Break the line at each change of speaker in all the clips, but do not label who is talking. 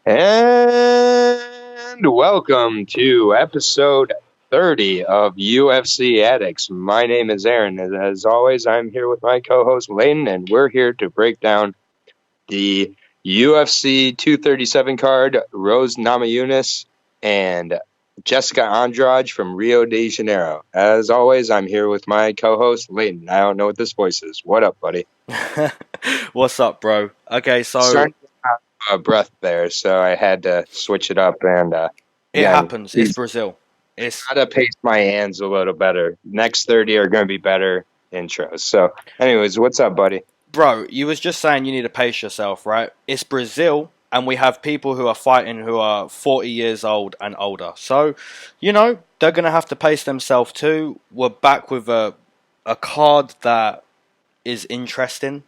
And welcome to episode 30 of UFC Addicts. My name is Aaron, and as always, I'm here with my co-host Leyton, and we're here to break down the UFC 237 card, Rose Namajunas and Jessica Andrade from Rio de Janeiro. As always, I'm here with my co-host Leyton. I don't know what this voice is. What up, buddy?
What's up, bro? Okay, so
Starting to have a breath there, so I had to switch it up, and
it happens. It's Brazil.
It's gotta pace my hands a little better. Next 30 are gonna be better intros. So, anyways, what's up, buddy?
Bro, you was just saying you need to pace yourself, right? It's Brazil, and we have people who are fighting who are 40 years old and older. So, they're gonna have to pace themselves too. We're back with a card that is interesting,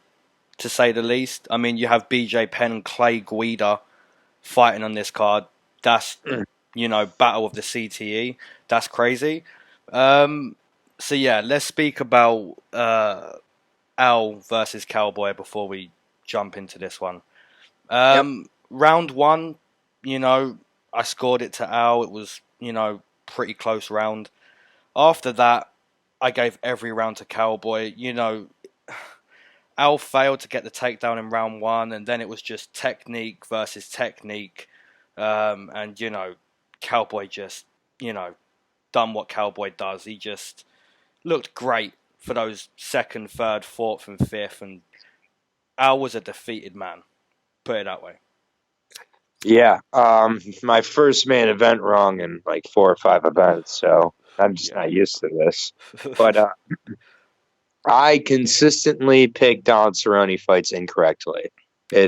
to say the least. I mean, you have BJ Penn and Guida fighting on this card. That's battle of the CTE. That's crazy. So yeah, let's speak about Al versus Cowboy before we jump into this one. Round one, I scored it to Al. It was, pretty close round. After that, I gave every round to Cowboy. Al failed to get the takedown in round one, and then it was just technique versus technique. And Cowboy just, done what Cowboy does. He just looked great for those second, third, fourth, and fifth. And Al was a defeated man. Put it that way.
Yeah, my first main event wrong in like 4 or 5 events, so I'm just not used to this. But I consistently pick Donald Cerrone fights incorrectly. He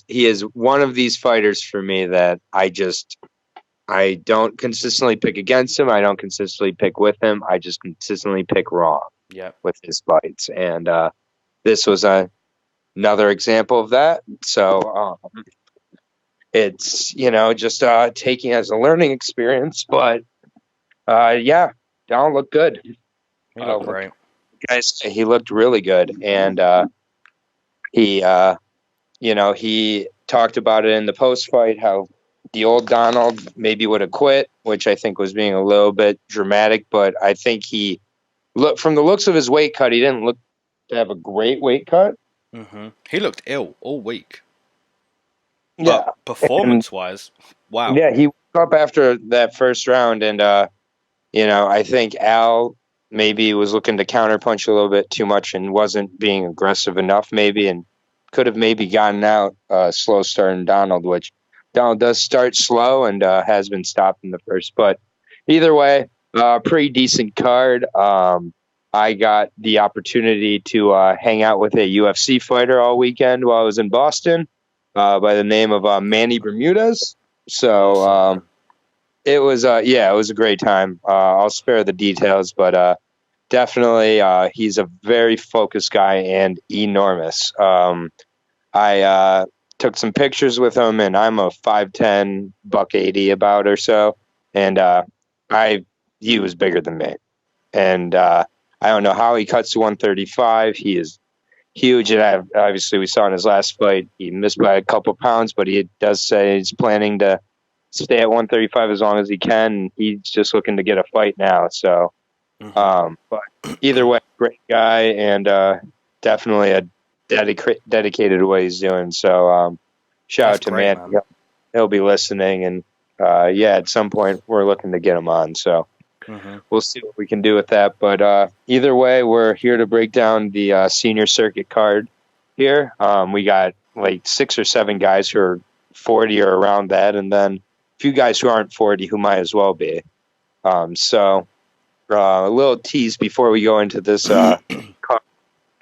is one of these fighters for me that I don't consistently pick against him. I don't consistently pick with him. I just consistently pick wrong with his fights. And this was another example of that. So it's, just taking as a learning experience. But, Donald looked good.
He looked great.
Guys, he looked really good. And he talked about it in the post-fight, how the old Donald maybe would have quit, which I think was being a little bit dramatic. But I think from the looks of his weight cut, he didn't look to have a great weight cut.
Mm-hmm. He looked ill all week.
Yeah.
But performance-wise, wow.
Yeah, he woke up after that first round, and, I think Al maybe was looking to counterpunch a little bit too much and wasn't being aggressive enough maybe, and could have maybe gotten out slow starting Donald, which Donald does start slow and has been stopped in the first. But either way, pretty decent card. I got the opportunity to hang out with a UFC fighter all weekend while I was in Boston by the name of Manny Bermudez. So it was a great time. I'll spare the details, but definitely he's a very focused guy and enormous. I took some pictures with him, and I'm a 5'10", $180 about or so, and he was bigger than me, and I don't know how he cuts to 135. He is huge, and obviously we saw in his last fight he missed by a couple pounds, but he does say he's planning to stay at 135 as long as he can. He's just looking to get a fight now. So, but either way, great guy, and definitely a dedicated to what he's doing. So, shout out to man. He'll be listening, and at some point we're looking to get him on. So we'll see what we can do with that. But either way, we're here to break down the senior circuit card here. We got like 6 or 7 guys who are 40 or around that, and then a few guys who aren't 40 who might as well be. So a little tease before we go into this card.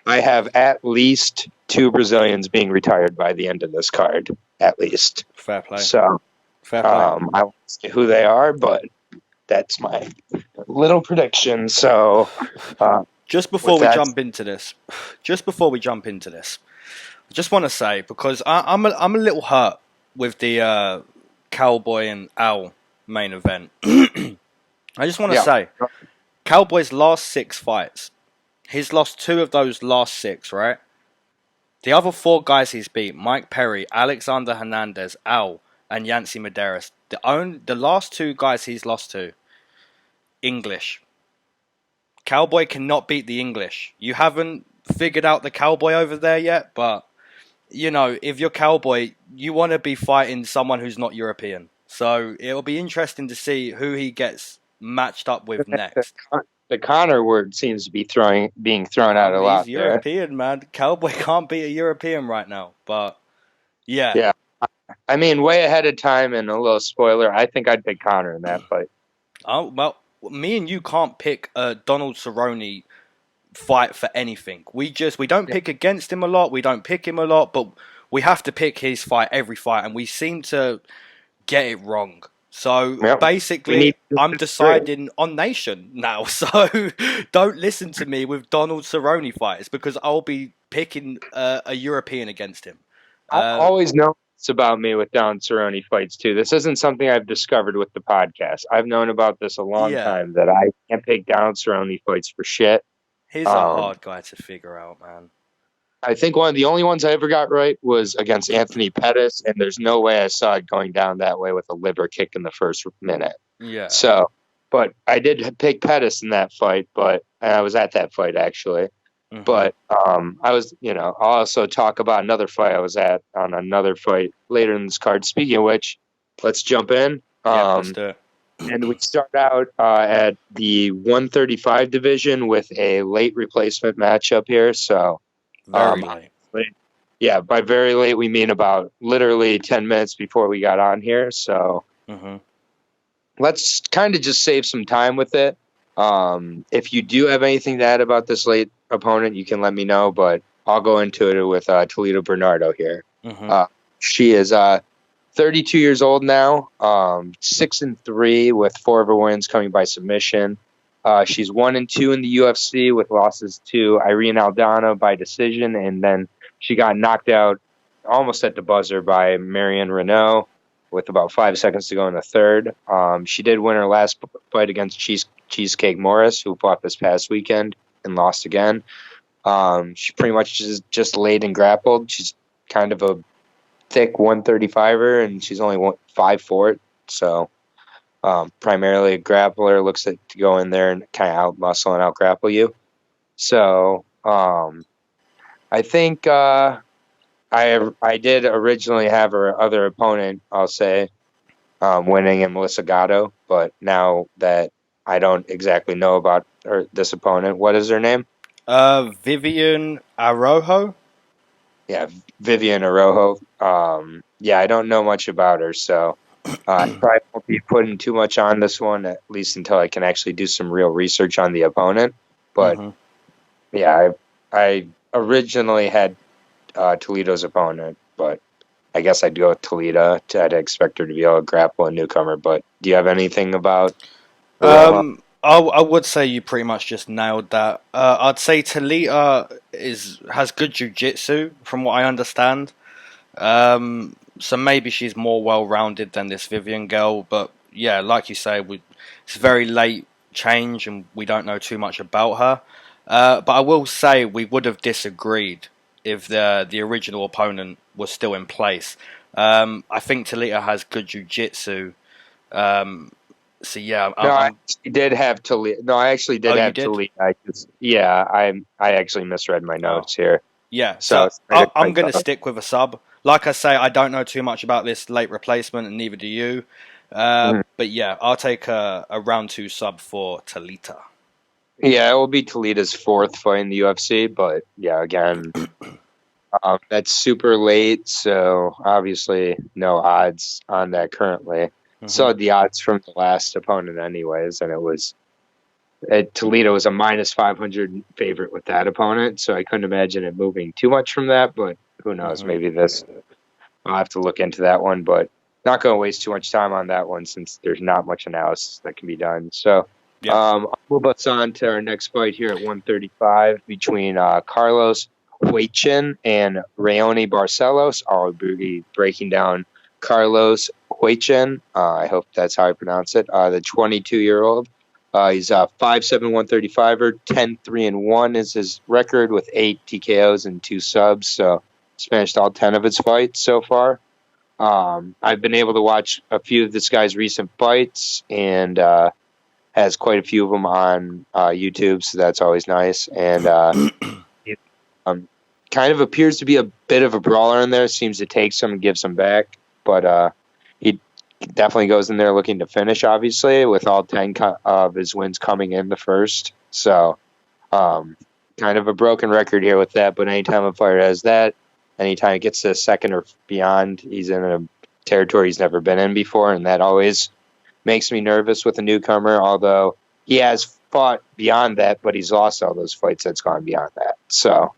I have at least 2 Brazilians being retired by the end of this card, at least.
Fair play.
So,
fair play.
I won't say who they are, but that's my little prediction. So,
just before we jump into this, I just want to say, because I'm a little hurt with the Cowboy and Al main event. I just want to say, Cowboy's last 6 fights, he's lost 2 of those last 6, right? The other 4 guys he's beat: Mike Perry, Alexander Hernandez, Al, and Yancy Medeiros. The last 2 guys he's lost to, English. Cowboy cannot beat the English. You haven't figured out the Cowboy over there yet, but you know, if you're Cowboy, you want to be fighting someone who's not European. So it'll be interesting to see who he gets matched up with next.
The Connor word seems to be being thrown out a lot.
He's European, man. Cowboy can't beat a European right now. But yeah.
Yeah. I mean, way ahead of time, and a little spoiler, I think I'd pick Connor in that fight.
Oh, well, me and you can't pick a Donald Cerrone fight for anything. We don't pick against him a lot. We don't pick him a lot, but we have to pick his fight every fight, and we seem to get it wrong. So basically, I'm deciding on Nation now. So don't listen to me with Donald Cerrone fights, because I'll be picking a European against him.
I always know it's about me with Donald Cerrone fights too. This isn't something I've discovered with the podcast. I've known about this a long time, that I can't pick Donald Cerrone fights for shit.
He's a hard guy to figure out, man.
I think one of the only ones I ever got right was against Anthony Pettis, and there's no way I saw it going down that way with a liver kick in the first minute.
Yeah.
So, but I did pick Pettis in that fight, but I was at that fight actually. Mm-hmm. But I was, I'll also talk about another fight I was at on another fight later in this card. Speaking of which, let's jump in.
Let's do it.
And we start out at the 135 division with a late replacement matchup here. So.
Very late.
Yeah, by very late we mean about literally 10 minutes before we got on here. So let's kind of just save some time with it. If you do have anything to add about this late opponent, you can let me know, but I'll go into it with Toledo Bernardo here. She is 32 years old now, 6-3 with 4 of her wins coming by submission. She's 1-2 in the UFC with losses to Irene Aldana by decision, and then she got knocked out almost at the buzzer by Marion Renault with about 5 seconds to go in the third. She did win her last fight against Cheesecake Morris, who fought this past weekend and lost again. She pretty much just laid and grappled. She's kind of a thick 135er, and she's only 5'4", so... primarily a grappler, looks to go in there and kind of out muscle and out grapple you. So I think I did originally have her other opponent, I'll say, winning in Melissa Gatto, but now that I don't exactly know about this opponent, what is her name?
Vivian Araujo.
Yeah, Vivian Araujo. I don't know much about her, so. I probably won't be putting too much on this one, at least until I can actually do some real research on the opponent. But, I originally had Toledo's opponent, but I guess I'd go with Toledo. I'd expect her to be able to grapple a newcomer. But do you have anything about...
I would say you pretty much just nailed that. I'd say Toledo has good jiu-jitsu, from what I understand. So maybe she's more well-rounded than this Vivian girl. But yeah, like you say, it's very late change and we don't know too much about her. But I will say we would have disagreed if the original opponent was still in place. I think Toledo has good jiu-jitsu. So yeah,
I actually did have Toledo. No, I actually did have Toledo. I actually misread my notes here.
Yeah, so I'm going to stick with a sub. Like I say, I don't know too much about this late replacement, and neither do you. But yeah, I'll take a round 2 sub for Toledo.
Yeah, it will be Toledo's 4th fight in the UFC, but yeah, again, that's super late, so obviously no odds on that currently. So the odds from the last opponent anyways, and Toledo was a minus 500 favorite with that opponent, so I couldn't imagine it moving too much from that, but who knows, maybe I'll have to look into that one, but not going to waste too much time on that one since there's not much analysis that can be done. So I'll move us on to our next fight here at 135 between Carlos Huichin and Raoni Barcelos. I'll be breaking down Carlos Huichin. I hope that's how I pronounce it. The 22-year-old. He's a 5'7", 135er, 10-3-1 is his record with 8 TKOs and 2 subs. So He's finished all 10 of his fights so far. I've been able to watch a few of this guy's recent fights, and has quite a few of them on YouTube, so that's always nice. And he, kind of appears to be a bit of a brawler in there. Seems to take some and give some back, but he definitely goes in there looking to finish, obviously, with all 10 of his wins coming in the first. So kind of a broken record here with that, but anytime a fighter has that, anytime it gets to a second or beyond, he's in a territory he's never been in before, and that always makes me nervous with a newcomer, although he has fought beyond that, but he's lost all those fights that's gone beyond that. So,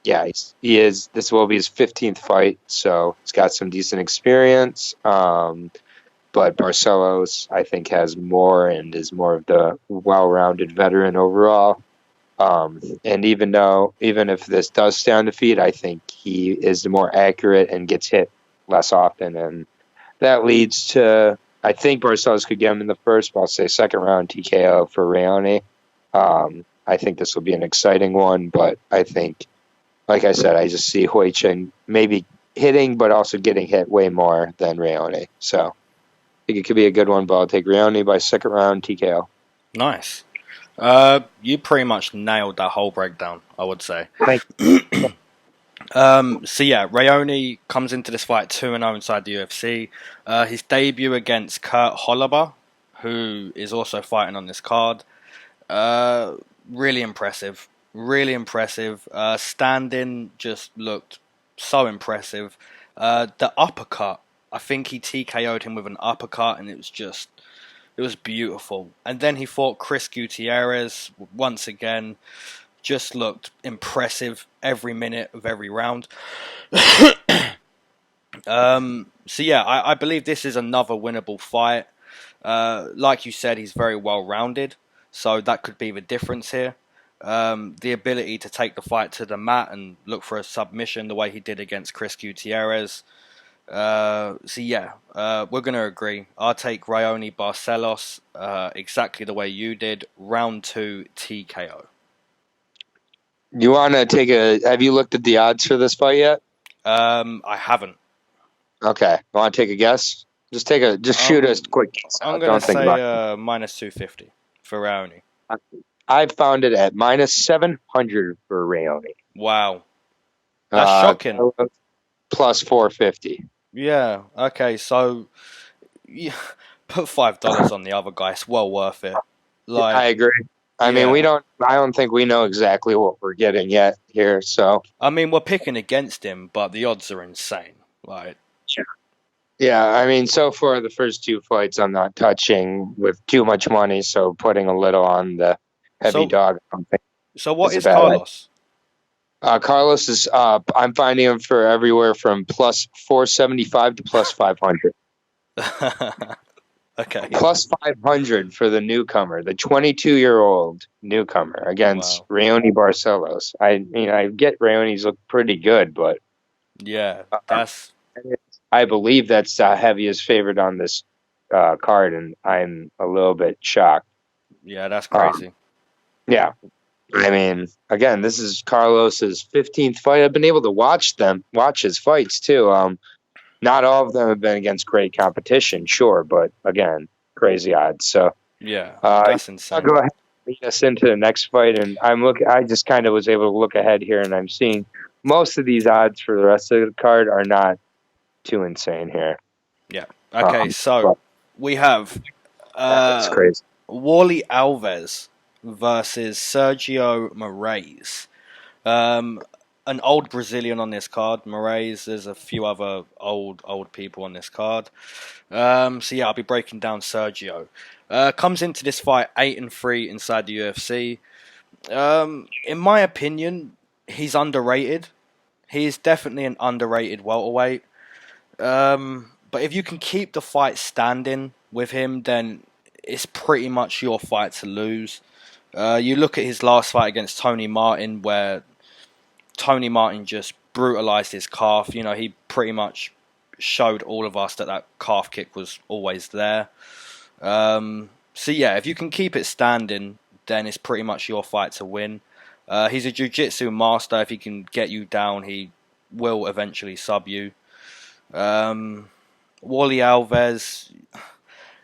yeah, this will be his 15th fight, so he's got some decent experience. But Barcelos, I think, has more and is more of the well-rounded veteran overall. And even if this does stay on the feet, I think he is the more accurate and gets hit less often. And that leads to, I think Barcelos could get him in the first, but I'll say second round TKO for Raoni. I think this will be an exciting one, but I think, like I said, I just see Huichen maybe hitting, but also getting hit way more than Raoni. So I think it could be a good one, but I'll take Raoni by second round TKO.
Nice. You pretty much nailed that whole breakdown, I would say.
Thank you.
So yeah, Raoni comes into this fight 2-0 inside the UFC. His debut against Holobaugh, who is also fighting on this card. Really impressive. Really impressive. Standing just looked so impressive. The uppercut, I think he TKO'd him with an uppercut, and it was beautiful. And then he fought Chris Gutierrez once again. Just looked impressive every minute of every round. So yeah, I believe this is another winnable fight. Like you said, he's very well rounded, so that could be the difference here. The ability to take the fight to the mat and look for a submission the way he did against Chris Gutierrez. So yeah, we're going to agree. I'll take Raoni Barcelos exactly the way you did. Round 2 TKO.
You want to have you looked at the odds for this fight yet?
I haven't.
Okay. Want to take a guess? Just shoot a quick guess.
I'm going to say minus 250 for Raoni.
I found it at minus 700 for Raoni.
Wow. That's shocking.
Plus 450.
Yeah. Okay. So, yeah, put $5 on the other guy. It's well worth it. Like,
I agree. I mean, I don't think we know exactly what we're getting yet here. So,
I mean, we're picking against him, but the odds are insane. Like,
yeah. I mean, so far the first 2 fights I'm not touching with too much money, so putting a little on the heavy dog.
So what is Carlos?
Carlos is I'm finding him for everywhere from plus 475 to plus 500.
Okay.
Plus 500 for the newcomer, the 22-year-old newcomer against Raoni Barcelos. I get Raoni's look pretty good, but
yeah,
I believe that's the heaviest favorite on this card, and I'm a little bit shocked.
Yeah, that's crazy.
Yeah. I mean, again, this is Carlos's 15th fight. I've been able to watch his fights too. Not all of them have been against great competition, sure, but again, crazy odds. So
yeah, that's insane.
I'll go ahead and lead us into the next fight, and I just kind of was able to look ahead here, and I'm seeing most of these odds for the rest of the card are not too insane here.
Yeah. Okay, so we have
that's crazy.
Wally Alves versus Sergio Moraes. An old Brazilian on this card, Moraes. There's a few other old people on this card. So yeah, I'll be breaking down Sergio. Comes into this fight 8-3 inside the UFC. In my opinion, he's underrated. He is definitely an underrated welterweight. But if you can keep the fight standing with him, then it's pretty much your fight to lose. You look at his last fight against Tony Martin, where Tony Martin just brutalized his calf. You know, he pretty much showed all of us that calf kick was always there. So yeah, if you can keep it standing, then it's pretty much your fight to win. He's a jiu-jitsu master. If he can get you down, he will eventually sub you. Wally Alves,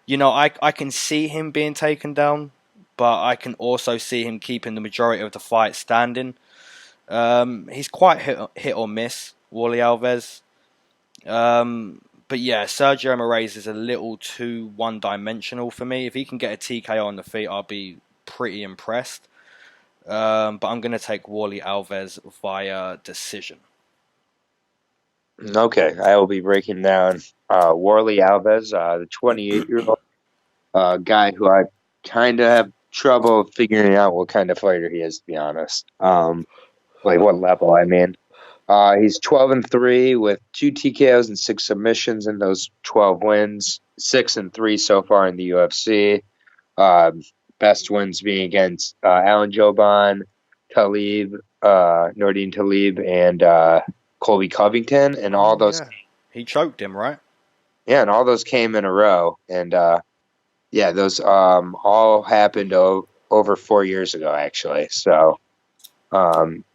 I can see him being taken down, but I can also see him keeping the majority of the fight standing. He's quite hit or miss, Wally Alves. But yeah, Sergio Moraes is a little too one-dimensional for me. If he can get a TKO on the feet, I'll be pretty impressed. But I'm going to take Wally Alves via decision.
Okay, I will be breaking down Wally Alves, the 28-year-old guy who I kind of have trouble figuring out what kind of fighter he is, to be honest. Like what level, I mean. He's 12-3 with 2 TKOs and 6 submissions in those 12 wins. 6-3 so far in the UFC. Best wins being against Alan Jouban, Talib, Nordine Talib, and Colby Covington, and all those.
Yeah. He choked him, right?
Yeah, and all those came in a row, and those all happened over 4 years ago, actually. So,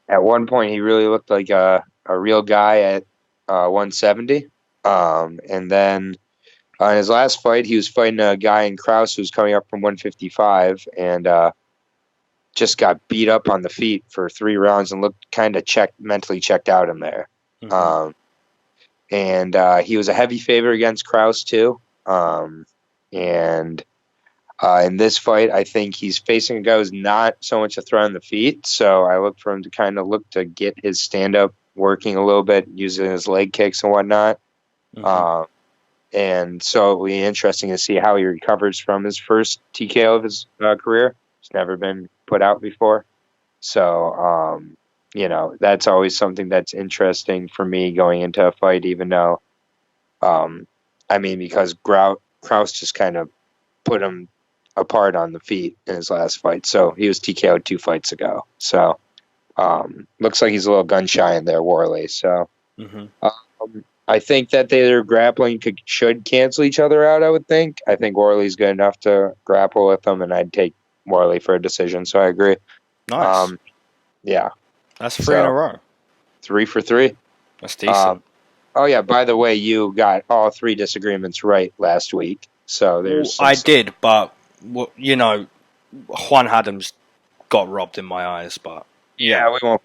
at one point, he really looked like a real guy at 170, and then in his last fight, he was fighting a guy in Kraus who was coming up from 155, and just got beat up on the feet for 3 rounds and looked kind of mentally checked out in there. Mm-hmm. And he was a heavy favorite against Kraus too. And in this fight, I think he's facing a guy who's not so much a threat on the feet. So I look for him to kind of look to get his stand-up working a little bit, using his leg kicks and whatnot. Mm-hmm. And so it'll be interesting to see how he recovers from his first TKO of his career. It's never been put out before. So, that's always something that's interesting for me going into a fight, even though, because Kraus just kind of put him apart on the feet in his last fight. So he was TKO'd 2 fights ago. So, looks like he's a little gun shy in there, Worley. So, I think that their grappling should cancel each other out, I would think. I think Worley's good enough to grapple with them, and I'd take Worley for a decision. So I agree.
Nice.
Yeah.
That's 3 in a row.
3 for 3.
That's decent.
Oh, yeah. By the way, you got all 3 disagreements right last week. So there's.
I did, but, Juan Adams got robbed in my eyes. But
yeah, we won't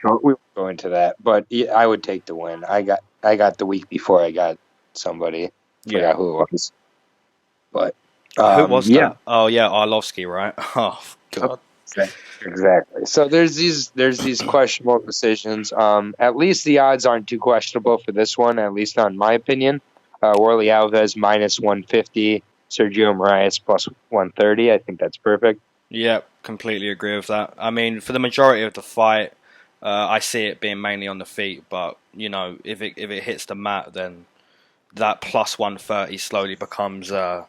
go into that. But I would take the win. I got the week before I got somebody. Forgot who it was. But.
Who was that? Oh, yeah, Arlovsky, right? Oh, God.
Exactly. So there's these questionable decisions. At least the odds aren't too questionable for this one, at least not in my opinion. Worley Alves minus 150, Sergio Moraes plus 130. I think that's perfect.
Yeah, completely agree with that. I mean, for the majority of the fight, I see it being mainly on the feet, but if it hits the mat, then that plus 130 slowly becomes like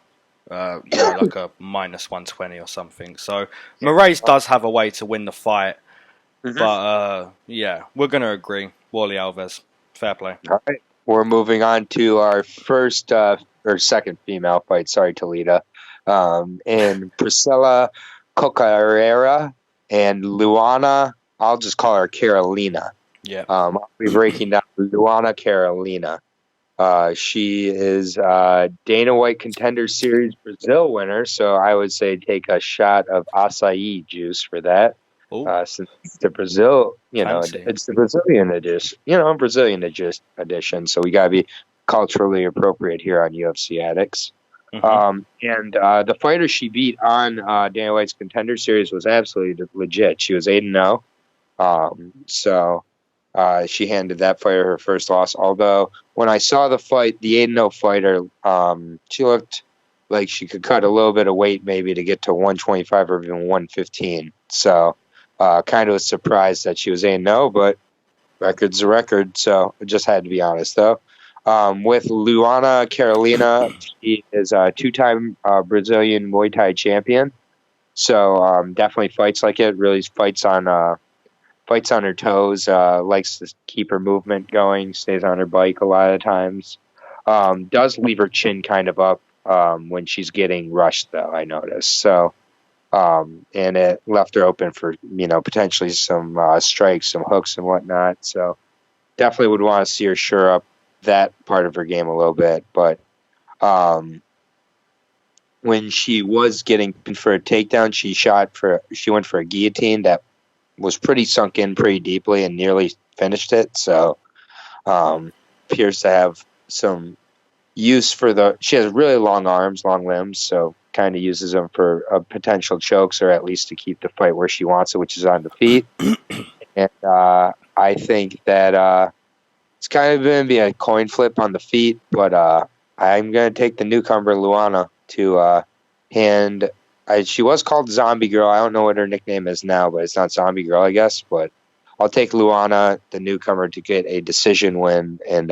a minus 120 or something. So Moraes does have a way to win the fight, but we're going to agree. Wally Alves, fair play.
All right, we're moving on to our first or second female fight. Sorry, Toledo, and Priscilla Cachoeira and Luana. I'll just call her Carolina.
Yeah.
I'll be breaking down Luana Carolina. She is Dana White Contender Series Brazil winner, so I would say take a shot of acai juice for that. Since it's the Brazil, it's the Brazilian edition, Brazilian edition. So we gotta be culturally appropriate here on UFC Addicts. And the fighter she beat on Dana White's Contender Series was absolutely legit. She was 8-0. So. She handed that fighter her first loss. Although when I saw the fight, the 8-0 fighter, she looked like she could cut a little bit of weight maybe to get to 125 or even 115. So kind of was surprised that she was 8-0, but record's a record. So I just had to be honest, though. With Luana Carolina, she is a 2-time Brazilian Muay Thai champion. So definitely fights like it, really fights on her toes, likes to keep her movement going, stays on her bike a lot of times. Does leave her chin kind of up when she's getting rushed, though, I noticed. So and it left her open for, potentially some strikes, some hooks and whatnot. So definitely would want to see her shore up that part of her game a little bit. But when she was getting for a takedown, she went for a guillotine that was pretty sunk in pretty deeply and nearly finished it. So appears to have some use for she has really long arms, long limbs, so kind of uses them for potential chokes or at least to keep the fight where she wants it, which is on the feet. And I think that it's kind of going to be a coin flip on the feet, but I'm going to take the newcomer Luana to hand. She was called Zombie Girl. I don't know what her nickname is now, but it's not Zombie Girl, I guess. But I'll take Luana, the newcomer, to get a decision win and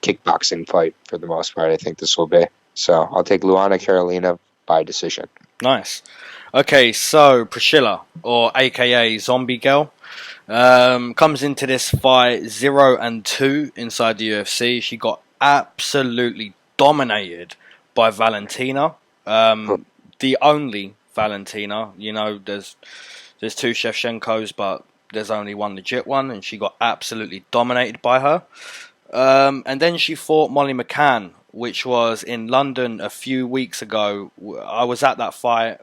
kickboxing fight for the most part. I think this will be. So I'll take Luana Carolina by decision.
Nice. Okay, so Priscilla, or AKA Zombie Girl, comes into this fight 0-2 inside the UFC. She got absolutely dominated by Valentina. The only Valentina. There's two Shevchenkos, but there's only one legit one, and she got absolutely dominated by her. And then she fought Molly McCann, which was in London a few weeks ago. I was at that fight.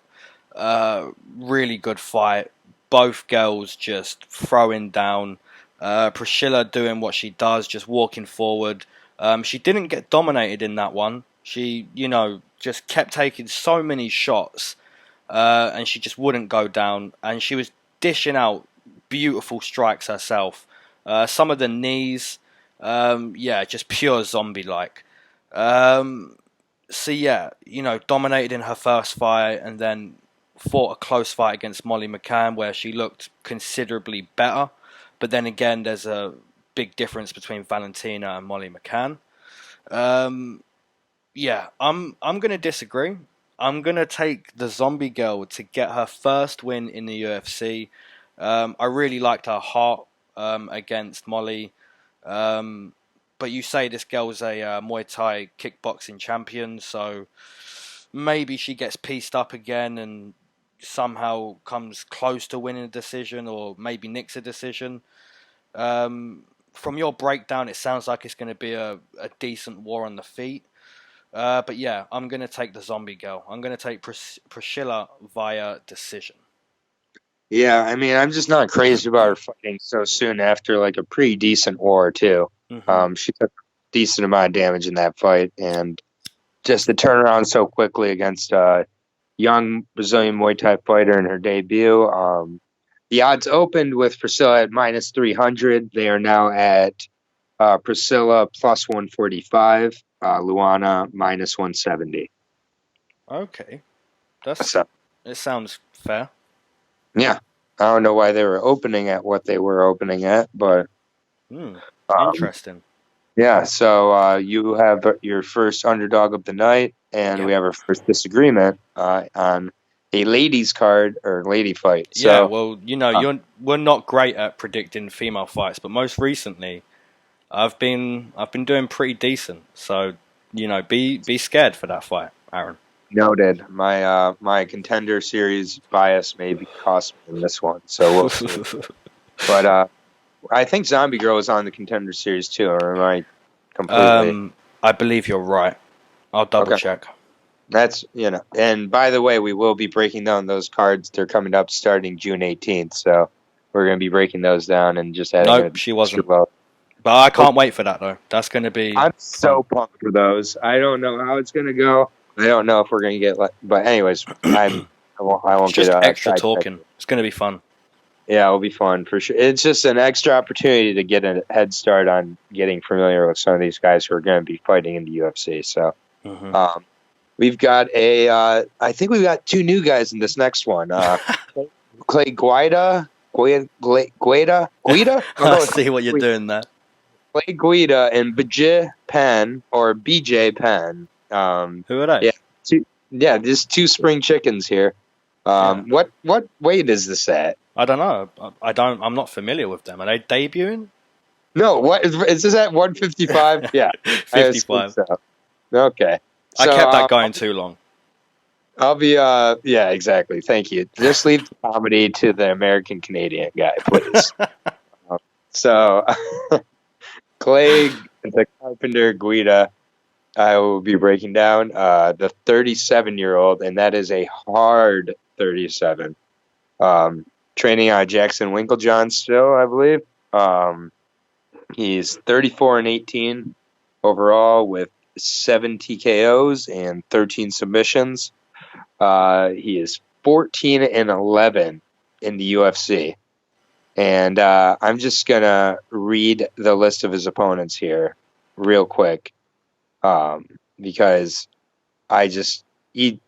Really good fight. Both girls just throwing down. Priscilla doing what she does, just walking forward. She didn't get dominated in that one. She, just kept taking so many shots, and she just wouldn't go down. And she was dishing out beautiful strikes herself. Some of the knees, just pure zombie-like. Dominated in her first fight, and then fought a close fight against Molly McCann where she looked considerably better. But then again, there's a big difference between Valentina and Molly McCann. I'm going to disagree. I'm going to take the Zombie Girl to get her first win in the UFC. I really liked her heart against Molly. But you say this girl's a Muay Thai kickboxing champion, so maybe she gets pieced up again and somehow comes close to winning a decision, or maybe nicks a decision. From your breakdown, it sounds like it's going to be a decent war on the feet. But yeah, I'm going to take the Zombie Girl. I'm going to take Priscilla via decision.
Yeah, I mean, I'm just not crazy about her fighting so soon after like a pretty decent war too.
Mm-hmm.
She took a decent amount of damage in that fight, and just the turnaround so quickly against a young Brazilian Muay Thai fighter in her debut. The odds opened with Priscilla at minus 300. They are now at Priscilla plus 145, Luana minus 170.
Okay, it sounds fair.
Yeah, I don't know why they were opening at what they were opening at, but
interesting.
Yeah, so you have your first underdog of the night, and we have our first disagreement on a ladies card or lady fight. So,
yeah, well, we're not great at predicting female fights, but most recently, I've been doing pretty decent. So, be scared for that fight, Aaron.
Noted. My contender series bias may be cost me in this one, so we'll see. But I think Zombie Girl is on the contender series too, or am I completely?
I believe you're right. I'll double check.
That's, and by the way, we will be breaking down those cards. They're coming up starting June 18th, so we're going to be breaking those down and just adding.
Nope, she wasn't. But I can't wait for that though. That's going to be.
I'm so pumped for those. I don't know how it's going to go. I don't know if we're going to get, but anyways, I won't
get extra
extra
talking. It's going to be fun.
Yeah, it'll be fun for sure. It's just an extra opportunity to get a head start on getting familiar with some of these guys who are going to be fighting in the UFC. So, we've got I think we've got two new guys in this next one. Clay Guida.
I see what you're doing there.
Clay Guida and Penn or BJ Penn.
Who are they?
Yeah, just two spring chickens here. What weight is this at?
I don't know. I'm not familiar with them. Are they debuting?
No. What is this at? 155? Yeah,
55.
So. Okay.
I kept that going too long.
I'll be yeah, exactly. Thank you. Just leave the comedy to the American Canadian guy, please. So Clay the Carpenter Guida, I will be breaking down the 37-year-old, and that is a hard 37. Training out of Jackson Winklejohn still, I believe. He's 34-18 overall with 7 TKOs and 13 submissions. He is 14-11 in the UFC. And I'm just going to read the list of his opponents here real quick. Because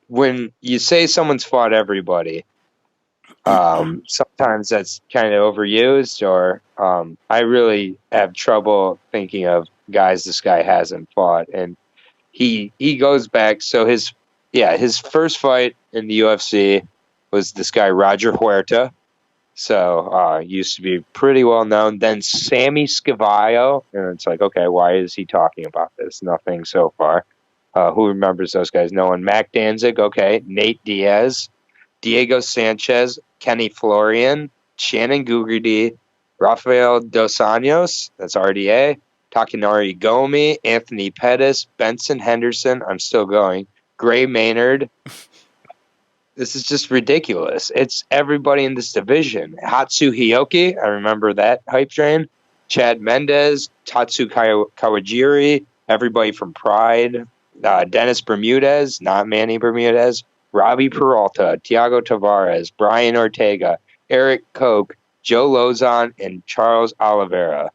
when you say someone's fought everybody, sometimes that's kind of overused, or I really have trouble thinking of guys this guy hasn't fought. And he goes back. So his first fight in the UFC was this guy Roger Huerta. So used to be pretty well known. Then Sammy Scavallo, and it's like, okay, why is he talking about this? Nothing so far. Who remembers those guys? No one. Mac Danzig, okay. Nate Diaz, Diego Sanchez, Kenny Florian, Shannon Gugerty, Rafael Dos Anjos, that's RDA, Takanori Gomi, Anthony Pettis, Benson Henderson, I'm still going, Gray Maynard. This is just ridiculous. It's everybody in this division. Hatsu Hiyoki, I remember that hype train. Chad Mendez, Tatsu Kawajiri, everybody from Pride. Dennis Bermudez, not Manny Bermudez. Robbie Peralta, Tiago Tavares, Brian Ortega, Eric Koch, Joe Lozon, and Charles Oliveira.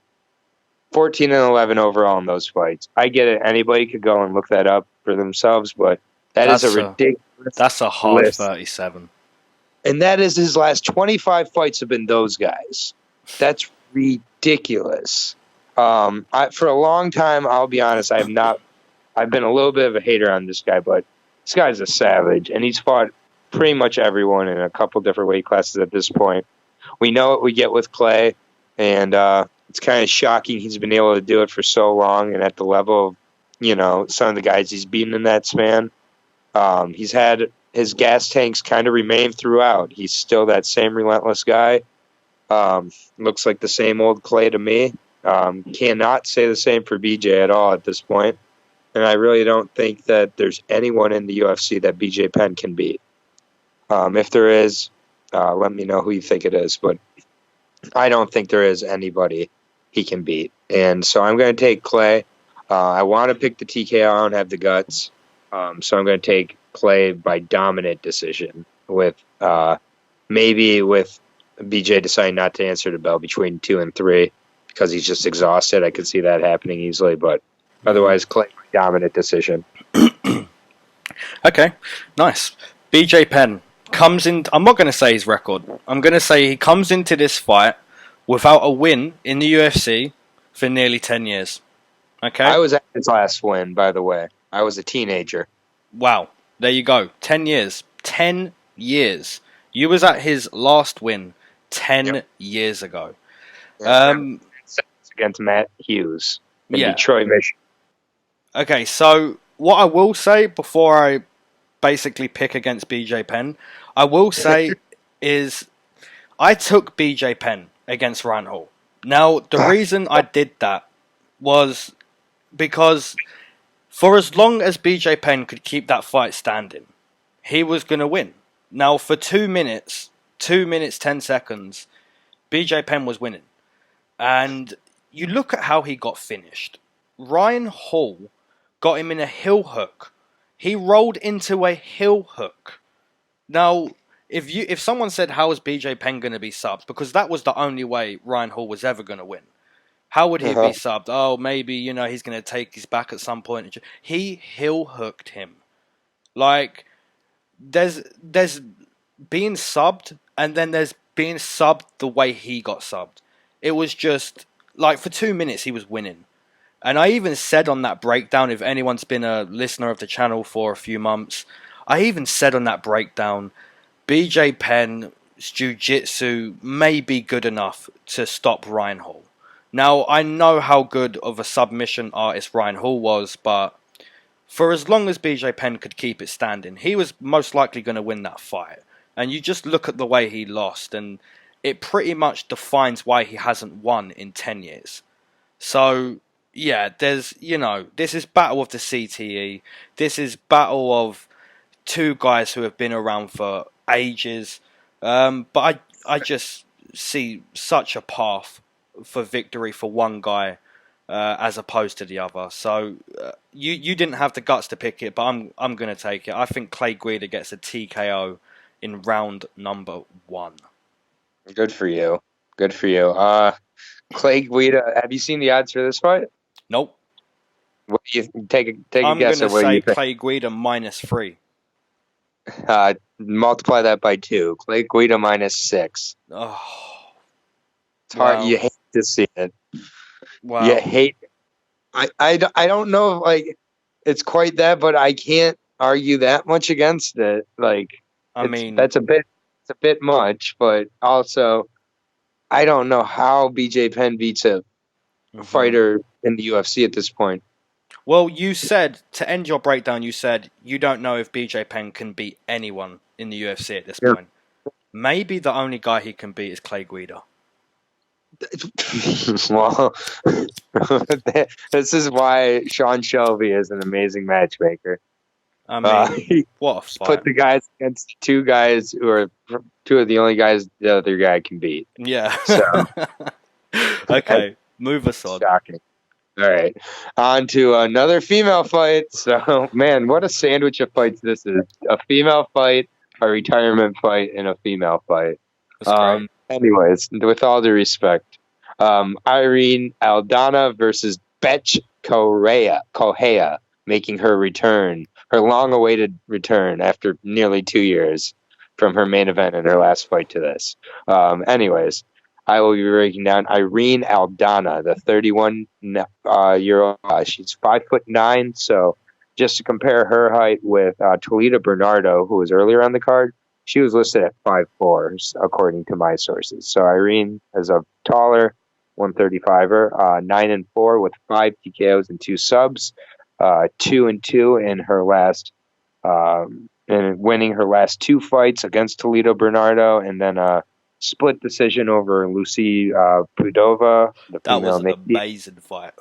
14-11 overall in those fights. I get it. Anybody could go and look that up for themselves, but that's a ridiculous
That's a hard
list.
37.
And that is his last 25 fights have been those guys. That's ridiculous. For a long time, I'll be honest, I've been a little bit of a hater on this guy, but this guy's a savage, and he's fought pretty much everyone in a couple different weight classes at this point. We know what we get with Clay, and it's kind of shocking he's been able to do it for so long and at the level of, some of the guys he's beaten in that span. He's had his gas tanks kind of remain throughout. He's still that same relentless guy. Looks like the same old Clay to me. Cannot say the same for BJ at all at this point. And I really don't think that there's anyone in the UFC that BJ Penn can beat. If there is, let me know who you think it is. But I don't think there is anybody he can beat. And so I'm going to take Clay. I want to pick the TKO. I don't have the guts. So I'm going to take Clay by dominant decision with maybe with BJ deciding not to answer the bell between 2 and 3 because he's just exhausted. I could see that happening easily. But otherwise, Clay by dominant decision.
Okay, nice. BJ Penn comes in. I'm not going to say his record. I'm going to say he comes into this fight without a win in the UFC for nearly 10 years. Okay.
I was at his last win, by the way. I was a teenager.
Wow. There you go. 10 years. 10 years. You was at his last win 10 years ago.
Against Matt Hughes in Detroit, Michigan.
Okay, so what I will say before I basically pick against BJ Penn, I will say is I took BJ Penn against Ryan Hall. Now, the reason I did that was because for as long as BJ Penn could keep that fight standing, he was going to win. Now, for 2 minutes, 10 seconds, BJ Penn was winning. And you look at how he got finished. Ryan Hall got him in a heel hook. He rolled into a heel hook. Now, if someone said, how is BJ Penn going to be subbed? Because that was the only way Ryan Hall was ever going to win. How would he be subbed? Oh, maybe, he's going to take his back at some point. He heel hooked him. Like, there's being subbed, and then there's being subbed the way he got subbed. It was just, like, for 2 minutes he was winning. And I even said on that breakdown, if anyone's been a listener of the channel for a few months, I even said on that breakdown, BJ Penn's jiu-jitsu may be good enough to stop Ryan Hall. Now, I know how good of a submission artist Ryan Hall was, but for as long as BJ Penn could keep it standing, he was most likely going to win that fight. And you just look at the way he lost, and it pretty much defines why he hasn't won in 10 years. So, yeah, this is battle of the CTE. This is battle of two guys who have been around for ages. But I just see such a path for victory for one guy as opposed to the other. So you didn't have the guts to pick it, but I'm going to take it. I think Clay Guida gets a TKO in round number 1.
Good for you. Good for you. Clay Guida, have you seen the odds for this fight?
Nope.
What do you take a guess
I'm going to
at what
say
you think?
Clay Guida -3.
Multiply that by 2. Clay Guida -6.
Oh,
It's hard.
wow.
You hate to see it.
Wow.
You hate. I don't know if, like, it's quite that, but I can't argue that much against it. Like, that's a bit much, but also I don't know how BJ Penn beats a fighter in the UFC at this point.
Well, you said, to end your breakdown, you said you don't know if BJ Penn can beat anyone in the UFC at this point. Maybe the only guy he can beat is Clay Guida.
Well, this is why Sean Shelby is an amazing matchmaker.
I mean, what a fight.
Put the guys against two guys who are two of the only guys the other guy can beat.
Yeah.
So,
okay, move us on.
Shocking. All right, on to another female fight. So, man, what a sandwich of fights this is. A female fight, a retirement fight, and a female fight. Anyways, with all due respect, Irene Aldana versus Betch Correia making her return, her long-awaited return after nearly 2 years from her main event and her last fight to this. Anyways, I will be breaking down Irene Aldana, the 31-year-old. She's 5'9", so just to compare her height with Toledo Bernardo, who was earlier on the card, she was listed at 5'4", according to my sources. So Irene is a taller 135er, 9-4 with 5 TKOs and 2 subs, 2-2 in her last, and winning her last 2 fights against Toledo Bernardo, and then split decision over Lucy Pudova.
That was an amazing fight.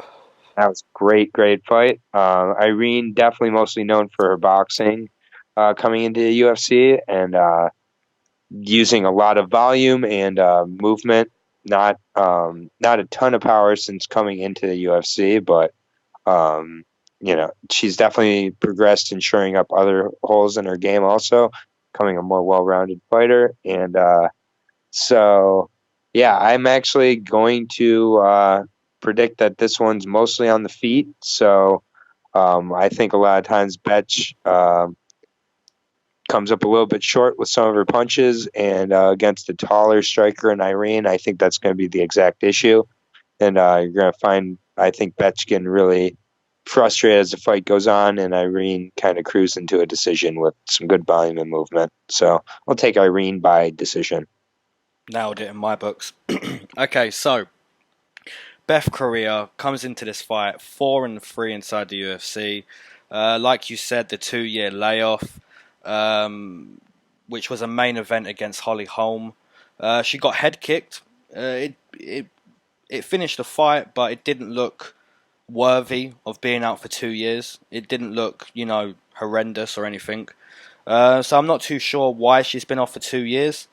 That was a great fight. Irene, definitely mostly known for her boxing coming into the UFC and using a lot of volume and movement. Not a ton of power since coming into the UFC, but she's definitely progressed in shoring up other holes in her game also, becoming a more well-rounded fighter. And so, yeah, I'm actually going to predict that this one's mostly on the feet. So I think a lot of times Betch comes up a little bit short with some of her punches, and against a taller striker in Irene, I think that's going to be the exact issue. And you're going to find, I think, Betch getting really frustrated as the fight goes on, and Irene kind of cruise into a decision with some good volume and movement. So I'll take Irene by decision.
Nailed it in my books. Okay, so Beth Correia comes into this fight 4-3 inside the UFC. Like you said, the 2-year layoff, which was a main event against Holly Holm. She got head kicked. It finished the fight, but it didn't look worthy of being out for 2 years. It didn't look, horrendous or anything. So I'm not too sure why she's been off for 2 years.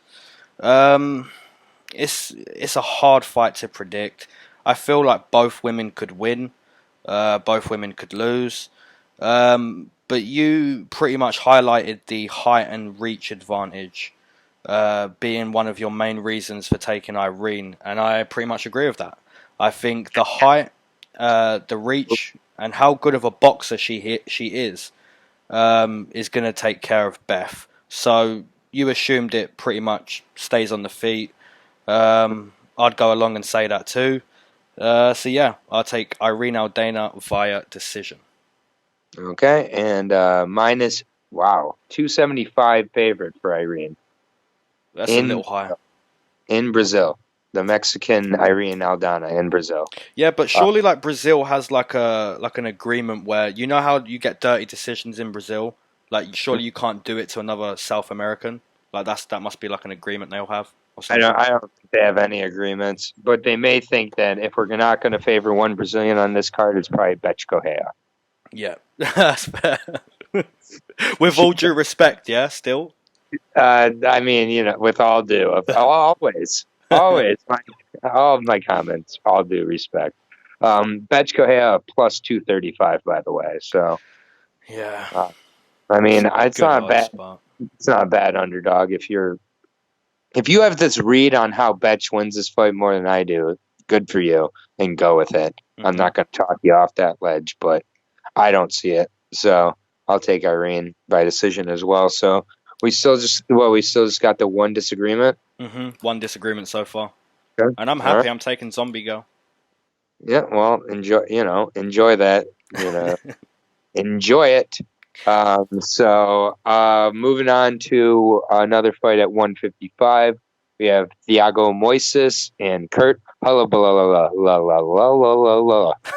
It's a hard fight to predict. I feel like both women could win. Both women could lose. But you pretty much highlighted the height and reach advantage being one of your main reasons for taking Irene, and I pretty much agree with that. I think the height, the reach, and how good of a boxer she is going to take care of Beth. So you assumed it pretty much stays on the feet. I'd go along and say that too. So yeah, I'll take Irene Aldana via decision.
Okay, and minus 275 favorite for Irene.
That's a little high.
In Brazil. the Mexican Irene Aldana in Brazil.
Yeah, but surely like Brazil has like an agreement where you know how you get dirty decisions in Brazil. Like surely you can't do it to another South American. Like that must be like an agreement they'll have or something.
I don't think they have any agreements, but they may think that if we're not going to favor one Brazilian on this card, it's probably Correia.
Yeah, that's fair. With all due respect, yeah, still.
I mean, with all due, always, always, all of my comments, all due respect. Correia plus 235, by the way. So,
Yeah,
I mean, it's
good
not
odds,
bad.
but
It's not a bad underdog if you have this read on how Betch wins this fight more than I do. Good for you, and go with it. I'm not going to talk you off that ledge, but I don't see it. So I'll take Irene by decision as well. So we still just got the one disagreement.
One disagreement so far,
Okay.
and I'm happy. Right. I'm taking Zombie Girl.
Yeah, well, enjoy that. Enjoy it. So moving on to another fight at 155. We have Thiago Moises and Kurt Holobaugh,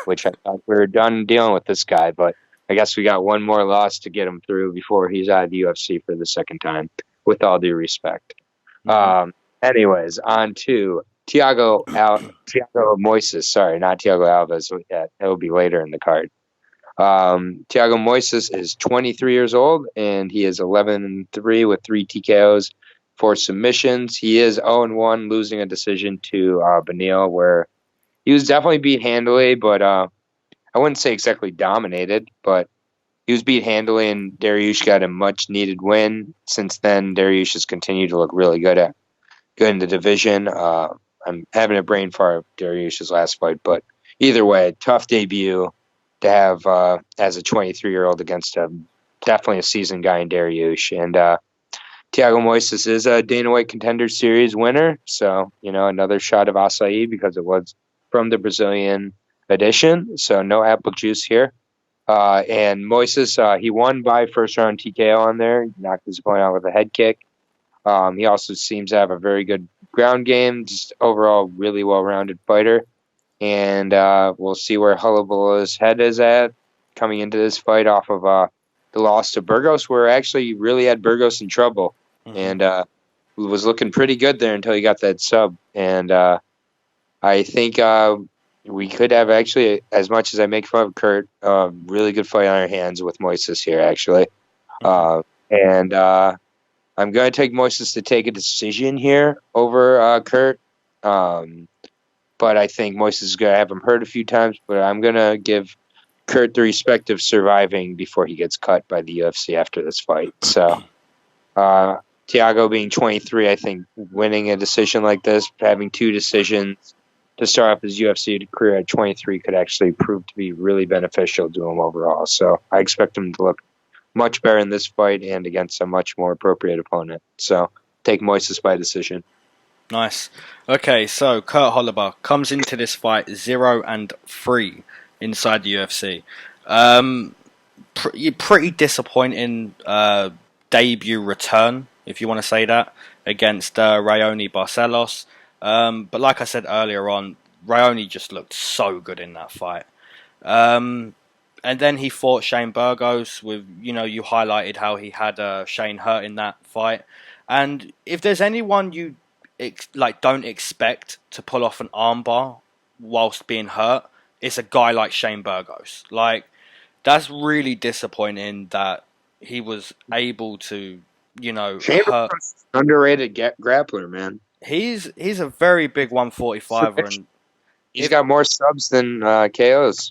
which I thought we were done dealing with this guy, but I guess we got one more loss to get him through before he's out of the UFC for the second time, with all due respect. Anyways, on to Thiago Moises. Sorry, not Thiago Alves. It'll be later in the card. Thiago Moises is 23 years old, and he is 11-3 with 3 TKOs, 4 submissions. He is 0-1, losing a decision to Benil, where he was definitely beat handily, but I wouldn't say exactly dominated, but he was beat handily, and Dariush got a much-needed win. Since then, Dariush has continued to look really good in the division. I'm having a brain fart of Dariush's last fight, but either way, tough debut to have as a 23-year-old against definitely a seasoned guy in Dariush. And Thiago Moises is a Dana White Contender Series winner, so another shot of acai because it was from the Brazilian edition, so no apple juice here. And Moises, he won by first round TKO on there, knocked his opponent out with a head kick. He also seems to have a very good ground game, just overall really well-rounded fighter. And we'll see where Holobaugh's head is at coming into this fight off of the loss to Burgos, where actually really had Burgos in trouble. And was looking pretty good there until he got that sub. And I think we could have actually, as much as I make fun of Kurt, a really good fight on our hands with Moises here, actually. And I'm going to take Moises to take a decision here over Kurt. But I think Moises is going to have him hurt a few times. But I'm going to give Kurt the respect of surviving before he gets cut by the UFC after this fight. So Thiago being 23, I think winning a decision like this, having 2 decisions to start off his UFC career at 23 could actually prove to be really beneficial to him overall. So I expect him to look much better in this fight and against a much more appropriate opponent. So take Moises by decision.
Nice. Okay, so Kurt Holobaugh comes into this fight 0-3 inside the UFC. Pretty disappointing debut return, if you want to say that, against Raoni Barcelos. But like I said earlier on, Raoni just looked so good in that fight. And then he fought Shane Burgos with, you highlighted how he had Shane hurt in that fight. And if there's anyone you don't expect to pull off an armbar whilst being hurt, it's a guy like Shane Burgos. That's really disappointing that he was able to,
Shane
hurt.
Underrated grappler, man.
He's a very big 145er, and
he's got more subs than KOs.